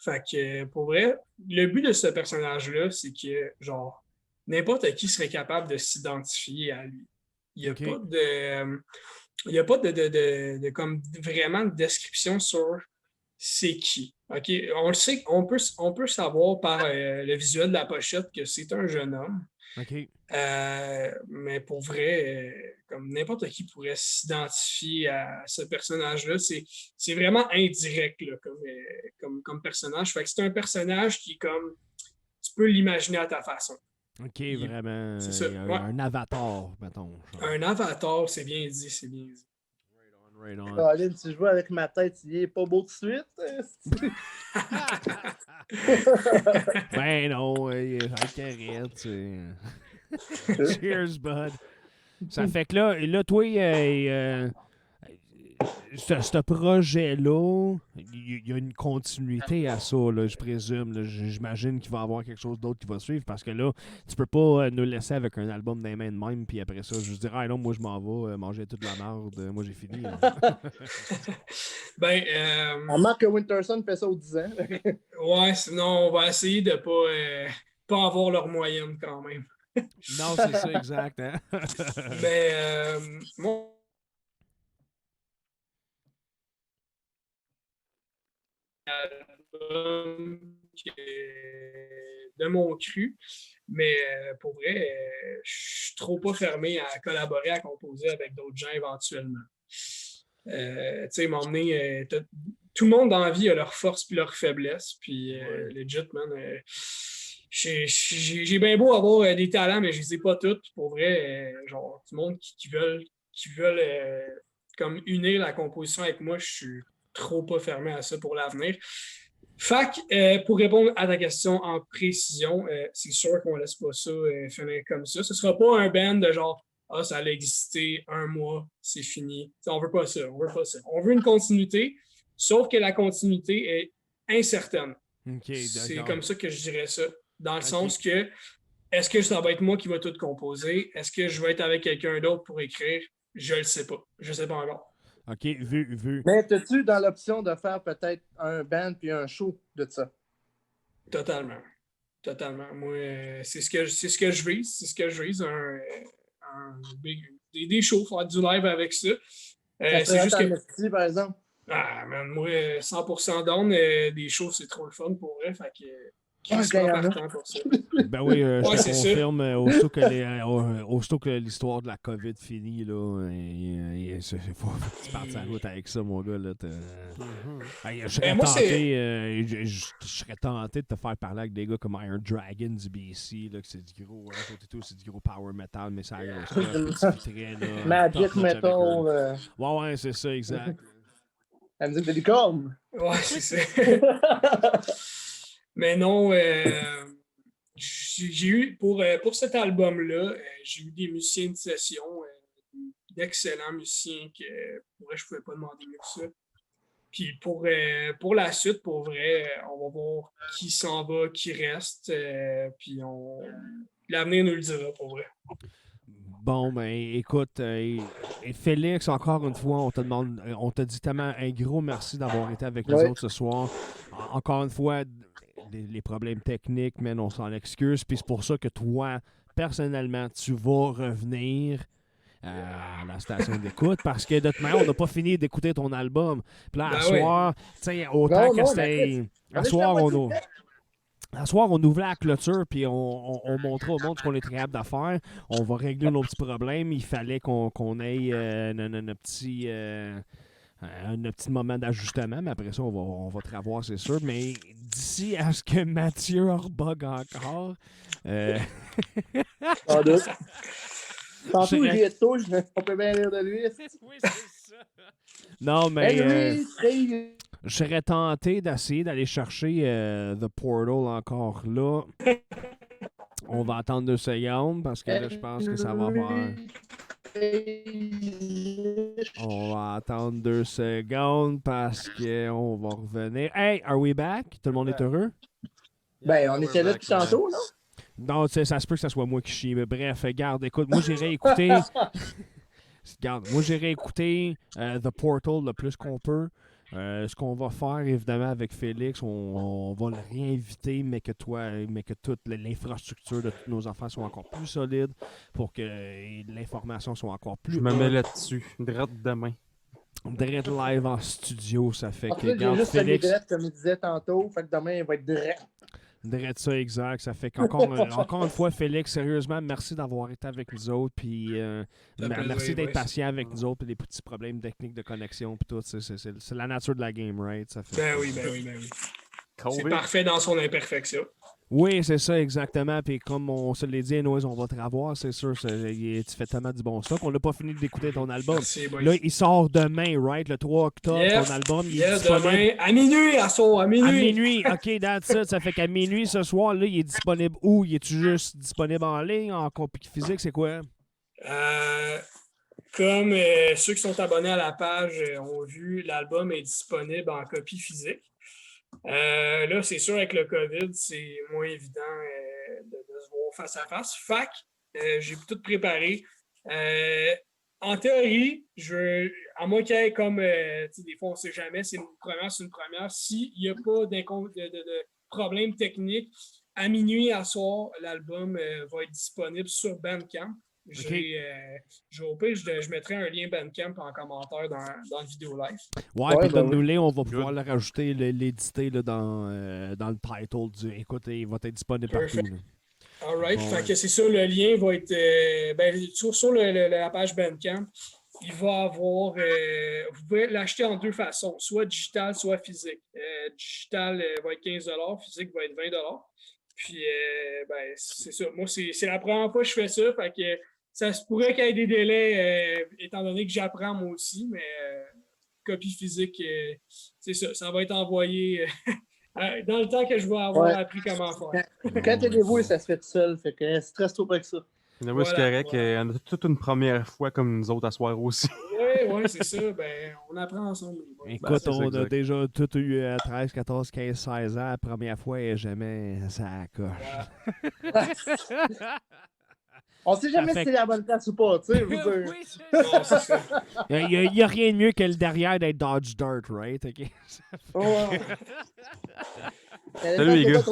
Fait que, pour vrai, le but de ce personnage-là, c'est que, genre, n'importe qui serait capable de s'identifier à lui. Il n'y a Ok. pas de... Il n'y a pas de comme vraiment de description sur c'est qui. OK? On le sait, on peut savoir par le visuel de la pochette que c'est un jeune homme. OK. Mais pour vrai, comme n'importe qui pourrait s'identifier à ce personnage-là, c'est vraiment indirect là, comme personnage. Fait que c'est un personnage qui, comme, tu peux l'imaginer à ta façon. OK, vraiment. C'est ça, ouais. Un avatar, mettons. Genre. Un avatar, c'est bien dit, c'est bien dit. Right on. Colin, si je vois avec ma tête, il est pas beau de suite. Ben non, arrête, c'est. Cheers, bud. Ça fait que là toi, ce projet-là, il y a une continuité à ça, là, je présume. Là. J'imagine qu'il va y avoir quelque chose d'autre qui va suivre parce que là, tu peux pas nous laisser avec un album dans les mains de même, puis après ça, je dirais, ah non, moi je m'en vais manger toute la merde, moi j'ai fini. Ben, On remarque que Winterson fait ça aux 10 ans. ouais, sinon, on va essayer de pas avoir leur moyenne quand même. Non, c'est ça, exact. Hein? Mais moi, album de mon cru. Mais pour vrai, je suis trop pas fermé à collaborer, à composer avec d'autres gens éventuellement. Tu sais, m'emmener. Tout le monde dans la vie a leurs forces puis leurs faiblesses. Puis, legit, man, j'ai bien beau avoir des talents, mais je les ai pas tous. Puis pour vrai, genre, tout le monde qui veulent comme unir la composition avec moi, je suis trop pas fermé à ça pour l'avenir. Fac, pour répondre à ta question en précision, c'est sûr qu'on laisse pas ça finir comme ça. Ce sera pas un band de genre ah, ça allait exister un mois, c'est fini. T'sais, on veut pas ça, on veut pas ça. On veut une continuité, sauf que la continuité est incertaine. C'est comme ça que je dirais ça. Dans le sens que est-ce que ça va être moi qui va tout composer? Est-ce que je vais être avec quelqu'un d'autre pour écrire? Je le sais pas. Je sais pas encore. OK, vu. Mais t'as-tu dans l'option de faire peut-être un band puis un show de ça? Totalement. Moi, c'est ce que je vise. C'est ce que je vise. Des shows, faire du live avec ça. C'est juste que... par exemple. Ah, man, moi, 100% down, des shows, c'est trop le fun pour vrai. Fait que je suis pas partant pour ça. Ben oui, je te confirme, aussitôt que l'histoire de la COVID finit, là, il faut que tu partes sa route avec ça, mon gars. Là, je serais tenté de te faire parler avec des gars comme Iron Dragon du BC, là, que c'est du gros, c'est du gros power metal, mais ça Magic metal. Ouais, c'est ça, exact. La musique de licorne. Ouais, c'est ça. Mais non, j'ai eu, pour cet album-là, j'ai eu des musiciens de session, d'excellents musiciens que, pour vrai, je ne pouvais pas demander mieux que ça. Puis pour la suite, pour vrai, on va voir qui s'en va, qui reste, puis l'avenir nous le dira, pour vrai. Bon, ben écoute, Félix, encore une fois, on te dit tellement un gros merci d'avoir été avec nous autres ce soir. Encore une fois, les problèmes techniques, mais on s'en excuse. Puis c'est pour ça que toi, personnellement, tu vas revenir à la station d'écoute parce que de toute manière, on n'a pas fini d'écouter ton album. Puis là, à soir, tu sais, autant que c'était. À soir, on ouvrait la clôture puis on montrait au monde ce qu'on est capable de faire. On va régler nos petits problèmes. Il fallait qu'on ait un petit moment d'ajustement, mais après ça, on va te revoir, c'est sûr. Mais d'ici à ce que Mathieu rebug encore. Tantôt, il riait de toi, on peut bien rire de lui. Oui, c'est ça. Non, mais je serais tenté d'essayer d'aller chercher The Portal encore là. On va attendre 2 secondes parce que là, je pense que ça va faire. On va attendre 2 secondes parce qu'on va revenir. Hey, are we back? Tout le monde est heureux? Ben, on était là depuis tantôt, non? Non, ça se peut que ça soit moi qui chie. Mais bref, garde, écoute, moi j'ai réécouté. Moi j'ai réécouté The Portal le plus qu'on peut. Ce qu'on va faire, évidemment, avec Félix, on va le réinviter, mais que toute l'infrastructure de tous nos enfants soit encore plus solide pour que l'information soit encore plus... Je me mets là-dessus, direct demain. Direct live en studio, ça fait que... J'ai juste Félix... direct, comme il disait tantôt, fait que demain, il va être direct. Direct ça, exact. Ça fait encore une fois, Félix, sérieusement, merci d'avoir été avec nous autres. Puis merci d'être patient avec nous autres. Puis des petits problèmes techniques de connexion. Puis tout. C'est la nature de la game, right? Ça fait... Ben oui. C'est parfait dans son imperfection. Oui, c'est ça, exactement. Puis comme on se l'est dit, anyways, on va te revoir, c'est sûr. Tu fais tellement du bon stock. On n'a pas fini d'écouter ton album. Merci, là, il sort demain, right? Le 3 octobre, ton album. Il est disponible. Demain, à minuit, à minuit. À minuit, OK, that's it. Ça fait qu'à minuit, ce soir, là, il est disponible où? Il est-tu juste disponible en ligne, en copie physique? C'est quoi? Comme ceux qui sont abonnés à la page ont vu, l'album est disponible en copie physique. Là, c'est sûr, avec le COVID, c'est moins évident de se voir face à face. Fac, j'ai tout préparé. En théorie, à moins qu'il y ait comme, des fois, on ne sait jamais, c'est une première. S'il n'y a pas de problème technique, à minuit, à soir, l'album va être disponible sur Bandcamp. Au pire, je mettrai un lien Bandcamp en commentaire dans le vidéo live. Ouais, puis ben donne-nous-les, on va pouvoir le rajouter, l'éditer là, dans le title. Écoute, il va être disponible Perfect. partout. Là. Alright, Bon, fait que c'est ça, le lien va être sur la page Bandcamp. Il va avoir, vous pouvez l'acheter en deux façons, soit digital, soit physique. Digital va être 15 $, physique va être 20 $. Puis, c'est ça. Moi, c'est la première fois que je fais ça, fait que ça se pourrait qu'il y ait des délais, étant donné que j'apprends moi aussi, mais copie physique, c'est ça. Ça va être envoyé dans le temps que je vais avoir appris comment faire. Quand t'es dévoué, ça se fait tout seul. Fait que stresse-toi pas avec ça. Mais oui, c'est correct. On a toute une première fois comme nous autres à soir aussi. Oui, c'est ça. Ben, on apprend ensemble. Écoute, c'est ça, on a exact. déjà tout eu 13, 14, 15, 16 ans. La première fois, et jamais ça coche. On sait jamais si c'est la bonne place ou pas, tu sais. Oui, Non, c'est ça. Il n'y a rien de mieux que le derrière d'être Dodge Dirt, right? Okay. Salut, les gars.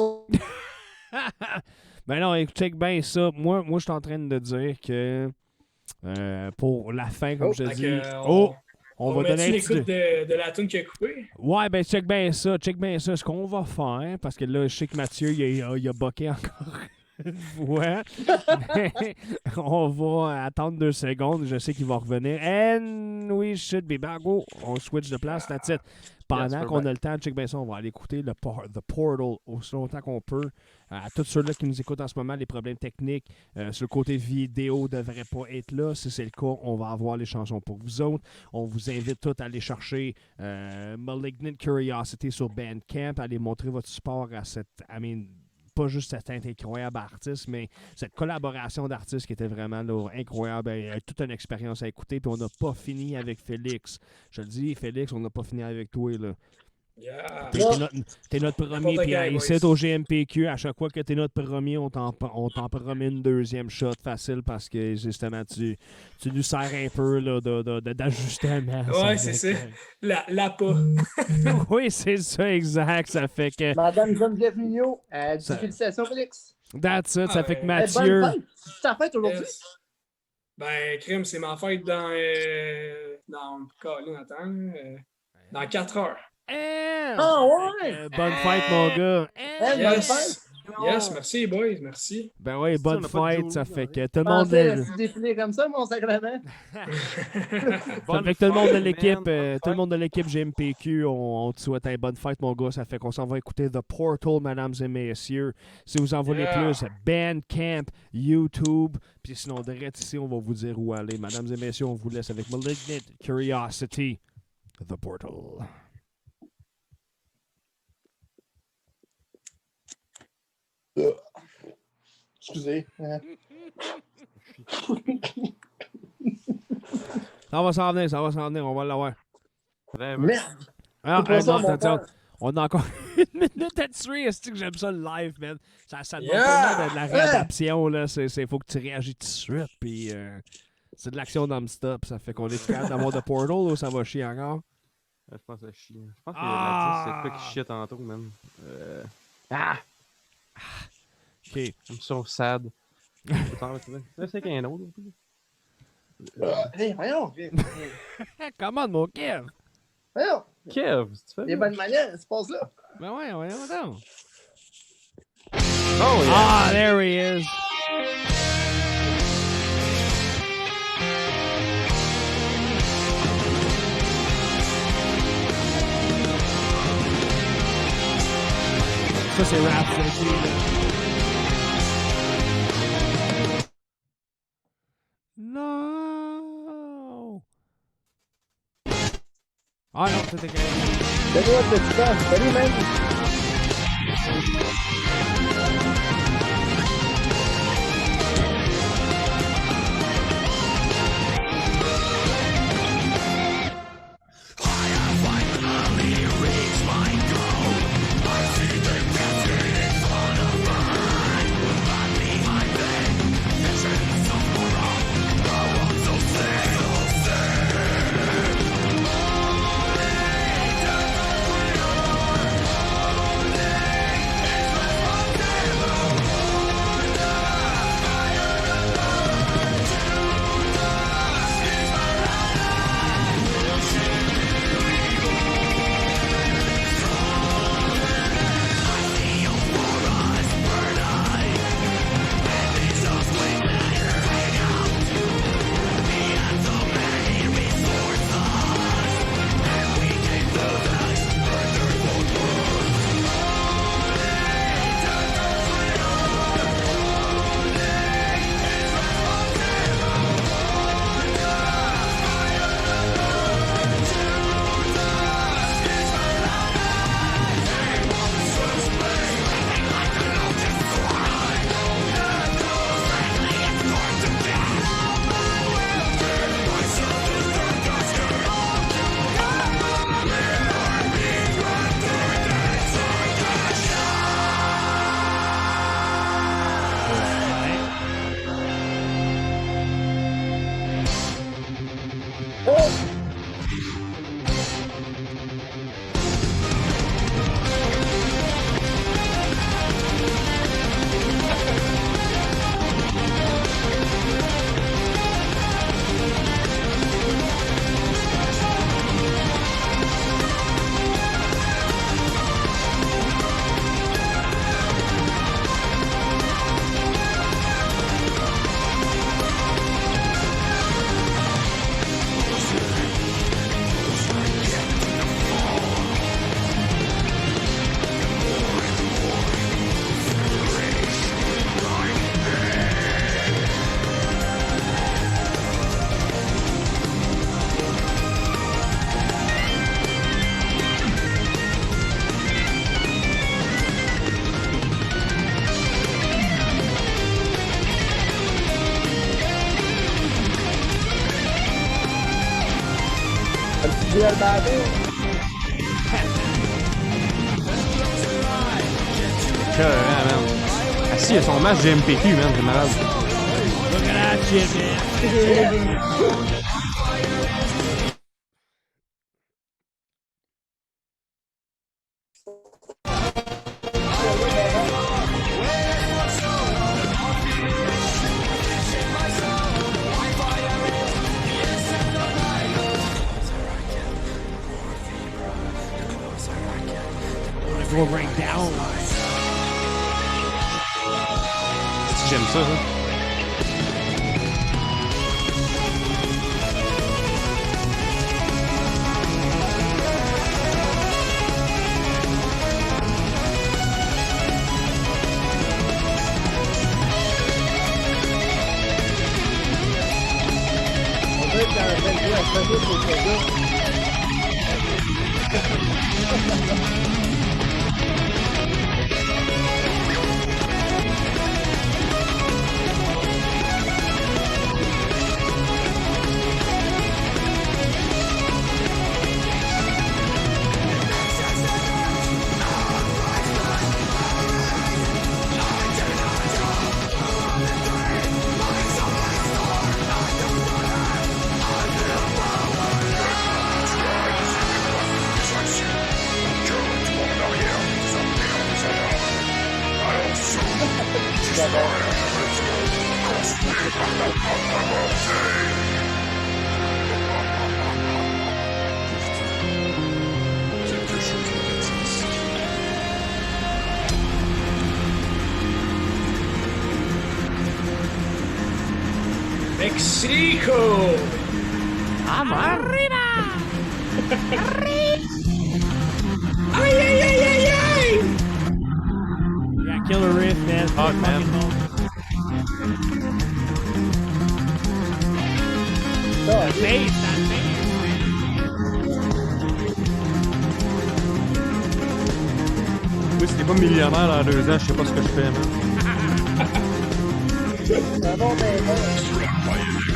Ben non, check bien ça. Moi, je suis en train de dire que pour la fin, comme je te dis, on va donner l'écoute de la tune qui a coupé. Ouais, ben check bien ça. Ce qu'on va faire, parce que là, je sais que Mathieu, il a boqué encore une fois. Mais on va attendre 2 secondes. Je sais qu'il va revenir. And we should be back. Oh, on switch de place, that's it. Pendant qu'on a le temps, check bien ça, on va aller écouter The Portal aussi longtemps qu'on peut. À tous ceux-là qui nous écoutent en ce moment, les problèmes techniques sur le côté vidéo ne devraient pas être là. Si c'est le cas, on va avoir les chansons pour vous autres. On vous invite tous à aller chercher Malignant Curiosity sur Bandcamp, à aller montrer votre support à cette... pas juste cet incroyable artiste, mais cette collaboration d'artistes qui était vraiment là, incroyable. Il y a toute une expérience à écouter, puis on n'a pas fini avec Félix. Je le dis, Félix, on n'a pas fini avec toi, là. Yeah. T'es notre premier, puis ici au GMPQ, à chaque fois que t'es notre premier, on t'en promet une deuxième shot facile parce que justement, tu nous sers un peu là, d'ajustement. Ouais, c'est ça. La pas. Oui, c'est ça, exact. Ça fait que... Madame Geneviève Mignot, dit félicitations, Félix. That's it, ça fait que Bonne Mathieu... fête. C'est ta fête aujourd'hui? Ben, crime, c'est ma fête dans 4 heures. Bonne fête, mon gars. Bonne fête. Yes, merci, boys, merci. Ben oui, bonne on a pas de fête. Ça Joe, fait là, que tout le monde... Pensais défiler comme ça, mon sacrement. Ça fait que tout le monde de l'équipe, tout le monde de l'équipe GMPQ, on te souhaite une bonne fête, mon gars. Ça fait qu'on s'en va écouter The Portal, mesdames et messieurs. Si vous en voulez plus, Bandcamp, YouTube. Puis sinon, direct ici, on va vous dire où aller. Mesdames et messieurs, on vous laisse avec Malignant Curiosity, The Portal. Excusez. Ça va s'en venir, on va l'avoir. Merde. Ah, Pas ça, non, mon attends, père. on a encore 1 minute à tuer. Est-ce que j'aime ça le live, man? Ça demande Yeah! tellement de la réadaptation, là. Faut que tu réagis tout de suite, puis c'est de l'action non-stop. Ça fait qu'on est capable d'avoir de Portal ou ça va chier encore? Je pense que ça chie. Je pense que la 10, c'est toi qui chiait tantôt, man. OK. I'm so sad. C'est qu'un autre. Hey, voyons. Come on, mon Kev! Voyons. Kev, tu fais. Les bonnes manières, se passe là. Ben ouais, donc. Oh, yeah. Ah, there he is! Ça, c'est Rhapsody. Non! Ah non, c'était correct. Salut, petit temps. Salut, man. Duel Battle. Man. Ah si, il y a son match de MPQ, man, c'est malade. Look at that shit, man. Go right down. J'aime ça, hein. On dirait que t'as un bel jeu à faire pour ce jeu. Mexico! I'm arriba! Aïe, aïe, aïe, aïe, aïe! Yeah, killer riff, man. Oh, man. That bass, that bass. Oui, si t'es pas millionnaire dans 2 ans, je sais pas ce que je fais, man. C'est un bon débat.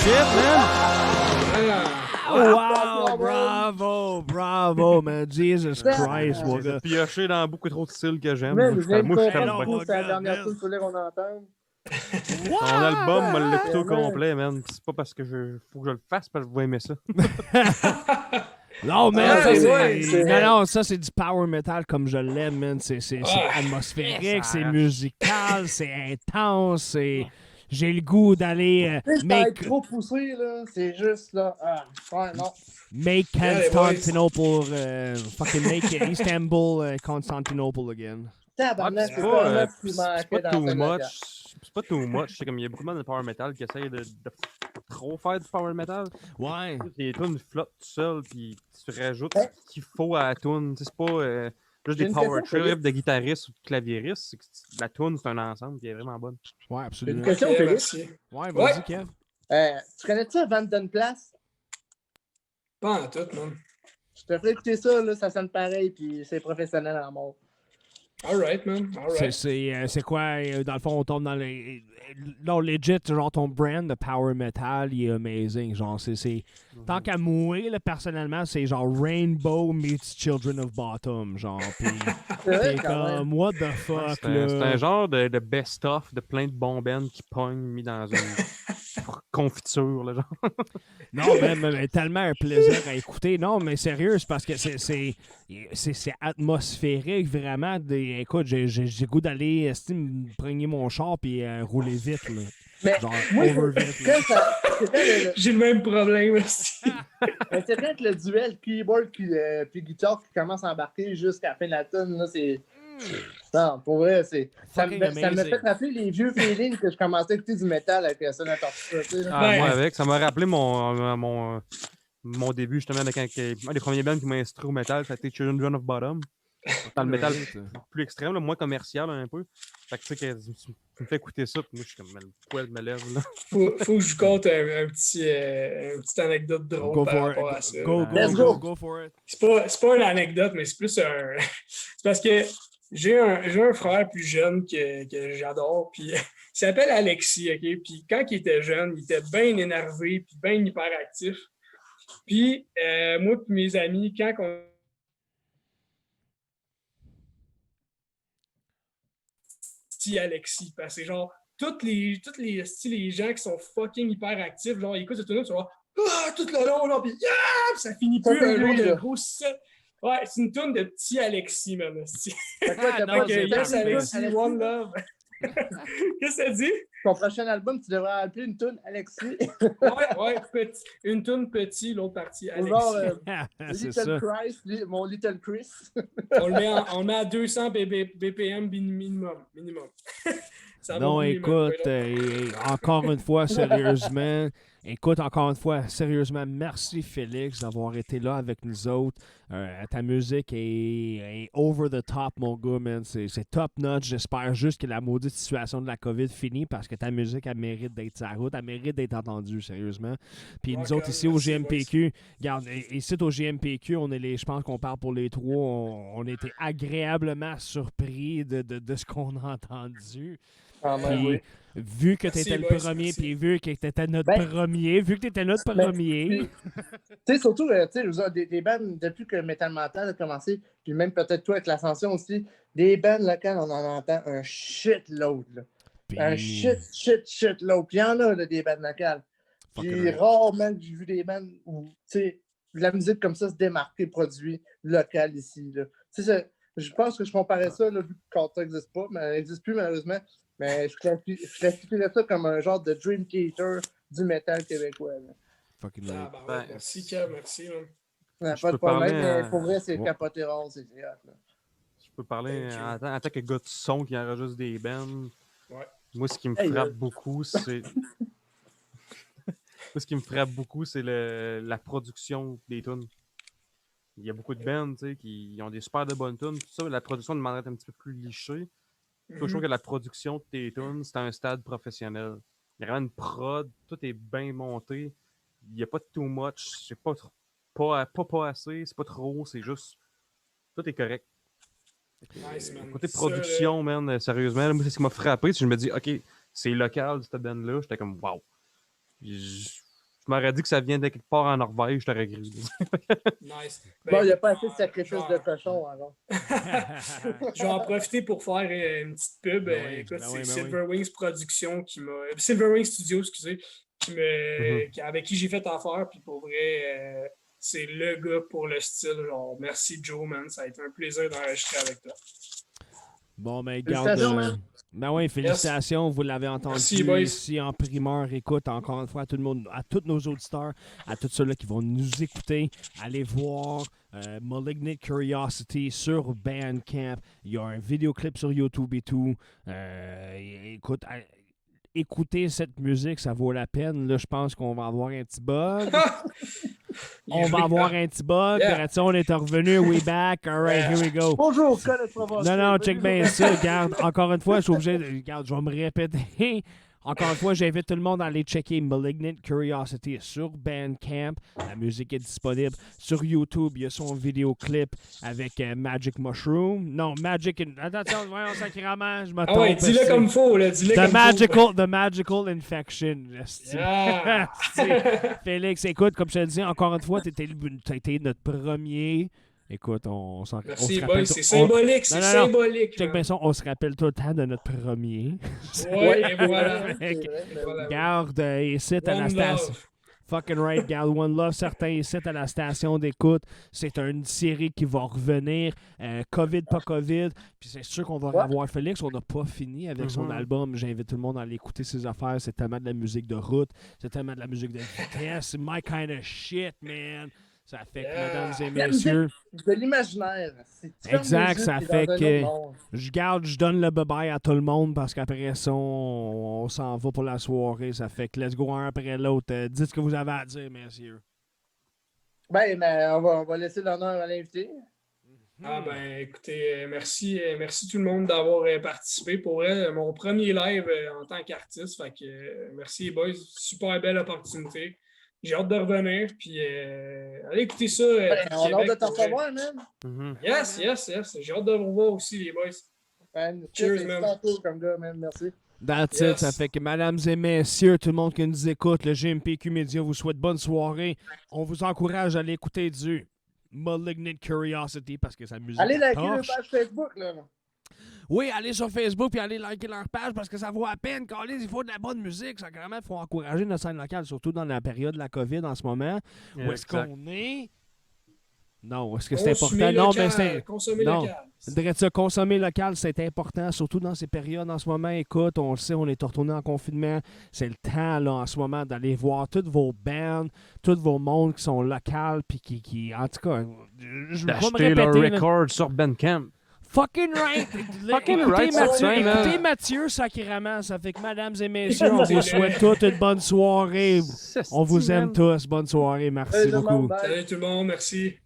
Shit, man! Oh, wow, bravo, bravo, man. Jesus Christ, mon gars. Pioché dans beaucoup trop de styles que j'aime. Man, Moi, vous je allez t'aime comprendre bien. beaucoup, c'est la God, dernière man. chose qu'il fallait qu'on entende. Ton album, m'a l'écouté au man. complet, man. C'est pas parce que faut que je le fasse parce que vous aimer ça. Non, man, Ouais, ça, c'est... ouais, c'est- Non, ça, c'est du power metal comme je l'aime, man. C'est Ah, atmosphérique, ça c'est arrache. musical, c'est intense, c'est... J'ai le goût d'aller Tu sais, ça va être make, trop poussé, là. C'est juste, là. Ah, ouais, non. make Yeah, les boys. Constantinople, fucking make Istanbul, Constantinople again. Tabarnak, c'est c'est pas, vraiment ce qui c'est manquait pas dans too ce much. C'est pas too much. C'est comme il y a beaucoup de monde de power metal qui essayent de trop faire du power metal. Ouais. Les tunes flottent tout seul, puis tu rajoutes Hein? ce qu'il faut à la tune. C'est pas juste J'ai des une power question, trips de guitaristes ou de claviéristes. C'est que la tune, c'est un ensemble qui est vraiment bonne. Ouais, J'ai une absolument. question, Ok, Félix. merci. Ouais, Ouais. vas-y, Kev. Tu connais-tu Abandon Place? Pas en tout, man. Je te ferai écouter ça, là, ça sonne pareil, puis c'est professionnel en mort. All right, man. All right. C'est quoi, dans le fond, on tombe dans les... Non, legit, genre, ton brand de power metal, il est amazing. Genre, tant qu'à mourir, là, personnellement, c'est genre Rainbow meets Children of Bottom, genre. Puis C'est vrai, t'es quand même. comme, what the fuck, C'est un là. genre de best-of de plein de bombennes qui pognent mis dans une confiture, là, genre. Non, mais tellement un plaisir à écouter. Non, mais sérieux, c'est parce que c'est atmosphérique, vraiment. Écoute, j'ai goût d'aller me prendre mon char puis rouler vite, là. Mais Genre, moi, over vite, là. J'ai le même problème aussi. Mais c'est vrai que le duel keyboard puis guitare qui commence à embarquer jusqu'à la fin de la tune, là, c'est... Non, pour vrai, ça Fucking me fait amazing. rappeler les vieux feelings que je commençais à écouter du métal avec ça dans Torture. Ah, Ouais. moi, avec, ça m'a rappelé mon début, justement, de quand un des premiers bands qui m'a instruit au métal, ça a été Children of Bottom. Dans le métal plus extrême, là, moins commercial un peu. Fait que tu sais, tu me fais écouter ça, puis moi, je suis comme, le poil me lève, là. Faut que je vous conte une petite anecdote drôle Go par for rapport à it. ça. Let's go. Go for it. C'est pas une anecdote, mais c'est plus un. C'est parce que j'ai un frère plus jeune que j'adore, puis il s'appelle Alexis, OK? Puis quand il était jeune, il était bien énervé, puis bien hyperactif. Puis moi et mes amis, quand on dit Alexis, parce que c'est genre, tous les gens qui sont fucking hyperactifs, genre, ils écoutent ce truc-là, tu vas voir, tout le long, là, puis yeah! Puis ça finit Ça plus fait un lui, genre de là. gros set. Ouais, c'est une tourne de petit Alexis, man. Fait que toi, t'as non, pas c'est de Yes, parfait. Alexis, One Love. Qu'est-ce que ça dit? Ton prochain album, tu devrais appeler une tune Alexis. Ouais, une tourne petit, l'autre partie Ou genre C'est Little ça. Christ, mon Little Chris. On le met à 200 BPM minimum. Ça va Non, beaucoup mieux, man. écoute, encore une fois, sérieusement, merci Félix d'avoir été là avec nous autres. Ta musique est over the top, mon gars, man. C'est top notch. J'espère juste que la maudite situation de la COVID finit parce que ta musique, elle mérite d'être sur la route. Elle mérite d'être entendue, sérieusement. Puis nous autres, ici au merci, GMPQ, regarde, ici au GMPQ, je pense qu'on parle pour les trois, on était agréablement surpris de ce qu'on a entendu. Ah, ben, Puis, oui. vu que tu Merci, étais le boys, premier, merci. puis vu que tu étais notre Ben, premier, vu que tu étais notre Ben, premier. puis, tu sais, surtout, tu sais, je veux dire, des bands, depuis que Metal Mental a commencé, puis même peut-être toi avec l'Ascension aussi, des bands locales, on en entend un shitload. Là. Puis, Un shitload. Puis il y en a, là, des bands locales. Fucking Puis right. rarement que j'ai vu des bands où, tu sais, de la musique comme ça se démarquer, produit local ici. Là. Tu sais, je pense que je comparais ça, là, vu que Carter n'existe pas, mais elle n'existe plus malheureusement. Mais je classifierais ça comme un genre de Dream Theater du métal québécois. Là. fucking Ah, right. bah ouais, merci, Kev, merci. Man. Ouais, Je pas de peux problème, parler, mais pour vrai, c'est ouais. capoté rare, c'est hot, là. Je peux parler Thank you. en tant que gars de son qui enregistre des bands. Ouais. Moi, ce qui me Hey, frappe beaucoup, c'est. Moi, ce qui me frappe beaucoup, c'est la production des tunes. Il y a beaucoup de bands, tu sais, qui ont des super de bonnes tunes. Tout ça, la production demanderait d'être un petit peu plus lichée. Je trouve que la production de tes tunes, c'est à un stade professionnel. Il y a vraiment une prod, tout est bien monté. Il n'y a pas de too much, c'est pas assez, c'est pas trop, c'est juste. Tout est correct. Nice, man. Côté Ça, production, man, sérieusement, là, moi, c'est ce qui m'a frappé. Je me dis, OK, c'est local, cette band-là. J'étais comme, wow. Je m'aurais dit que ça vient de quelque part en Norvège, je t'aurais cru. Nice. Bon, il n'y a pas assez de écoute, sacrifices genre, de cochon, alors. Je vais en profiter pour faire une petite pub. Ben oui, Écoute, ben c'est oui, ben Silver Wings Production qui m'a. Silver Wings Studio, excusez, avec qui j'ai fait affaire. Puis pour vrai, c'est le gars pour le style. Genre, merci Joe, man. Ça a été un plaisir d'enregistrer avec toi. Bon, mais garde. Félicitations, man. Ben oui, félicitations, vous l'avez entendu Merci, boys. ici en primeur. Écoute, encore une fois, à tout le monde, à tous nos auditeurs, à tous ceux-là qui vont nous écouter, allez voir Malignant Curiosity sur Bandcamp. Il y a un vidéoclip sur YouTube et tout. Écoute, écoutez cette musique, ça vaut la peine. Là, je pense qu'on va avoir un petit bug. On va avoir un petit bug. Yeah. Puis là, on est revenu. We back. All right, here we go. Bonjour, connais provoqué. Non, check bien ça. Regarde, encore une fois, je suis obligé de. Regarde, je vais me répéter. Encore une fois, j'invite tout le monde à aller checker Malignant Curiosity sur Bandcamp. La musique est disponible sur YouTube. Il y a son vidéoclip avec Magic Mushroom. Non, Magic... Attends, voyons, sacrément, je me trompe. Ah ouais, dis-le comme faut, là. Dis-le comme faut. The Magical Infection. Ah. Félix, écoute, comme je te le dis, encore une fois, t'as été notre premier... Écoute, on se Merci, rappelle... boy, c'est symbolique, c'est symbolique. Check bien ça, on se rappelle tout le temps de notre premier. Ouais, et voilà. Garde ici à la One station. love. Fucking right, garde One Love. Certains ici à la station d'écoute. C'est une série qui va revenir. COVID, pas COVID. Puis c'est sûr qu'on va revoir Félix. On n'a pas fini avec son album. J'invite tout le monde à aller écouter ses affaires. C'est tellement de la musique de route. C'est tellement de la musique de vitesse. C'est my kind of shit, man. Ça fait que, mesdames et messieurs... De l'imaginaire. Exact, ça fait que je donne le bye-bye à tout le monde parce qu'après ça, on s'en va pour la soirée. Ça fait que let's go un après l'autre. Dites ce que vous avez à dire, messieurs. Ben, on va laisser l'honneur à l'invité. Ah ben, écoutez, merci tout le monde d'avoir participé. Pour mon premier live en tant qu'artiste. Fait que merci les boys, super belle opportunité. J'ai hâte de revenir, puis allez écouter ça. On a hâte de t'en revoir, man. Yes. J'ai hâte de vous revoir aussi, les boys. Man, cheers, man. Comme gars, man. Merci. That's it. Ça fait que, mesdames et messieurs, tout le monde qui nous écoute, le GMPQ Media vous souhaite bonne soirée. On vous encourage à aller écouter du Malignant Curiosity parce que sa musique allez liker torche. leur page Facebook, là. Oui, allez sur Facebook et allez liker leur page parce que ça vaut à peine. Il faut de la bonne musique. Ça, quand même, il faut encourager notre scène locale, surtout dans la période de la COVID en ce moment. Où est-ce qu'on est? Non, est-ce que c'est important? Non, mais c'est. Consommer local. Dirais ça, consommer local, c'est important, surtout dans ces périodes en ce moment. Écoute, on le sait, on est retourné en confinement. C'est le temps, là, en ce moment, d'aller voir toutes vos bands, tous vos mondes qui sont locales, puis qui en tout cas, je vais pas me répéter. D'acheter leur record sur Bandcamp. Fucking right! Écoutez Mathieu, sacrément. Ça fait que, mesdames et messieurs, on vous souhaite toute une bonne soirée. On vous aime tous. Bonne soirée. Merci beaucoup. Salut tout le monde. Merci.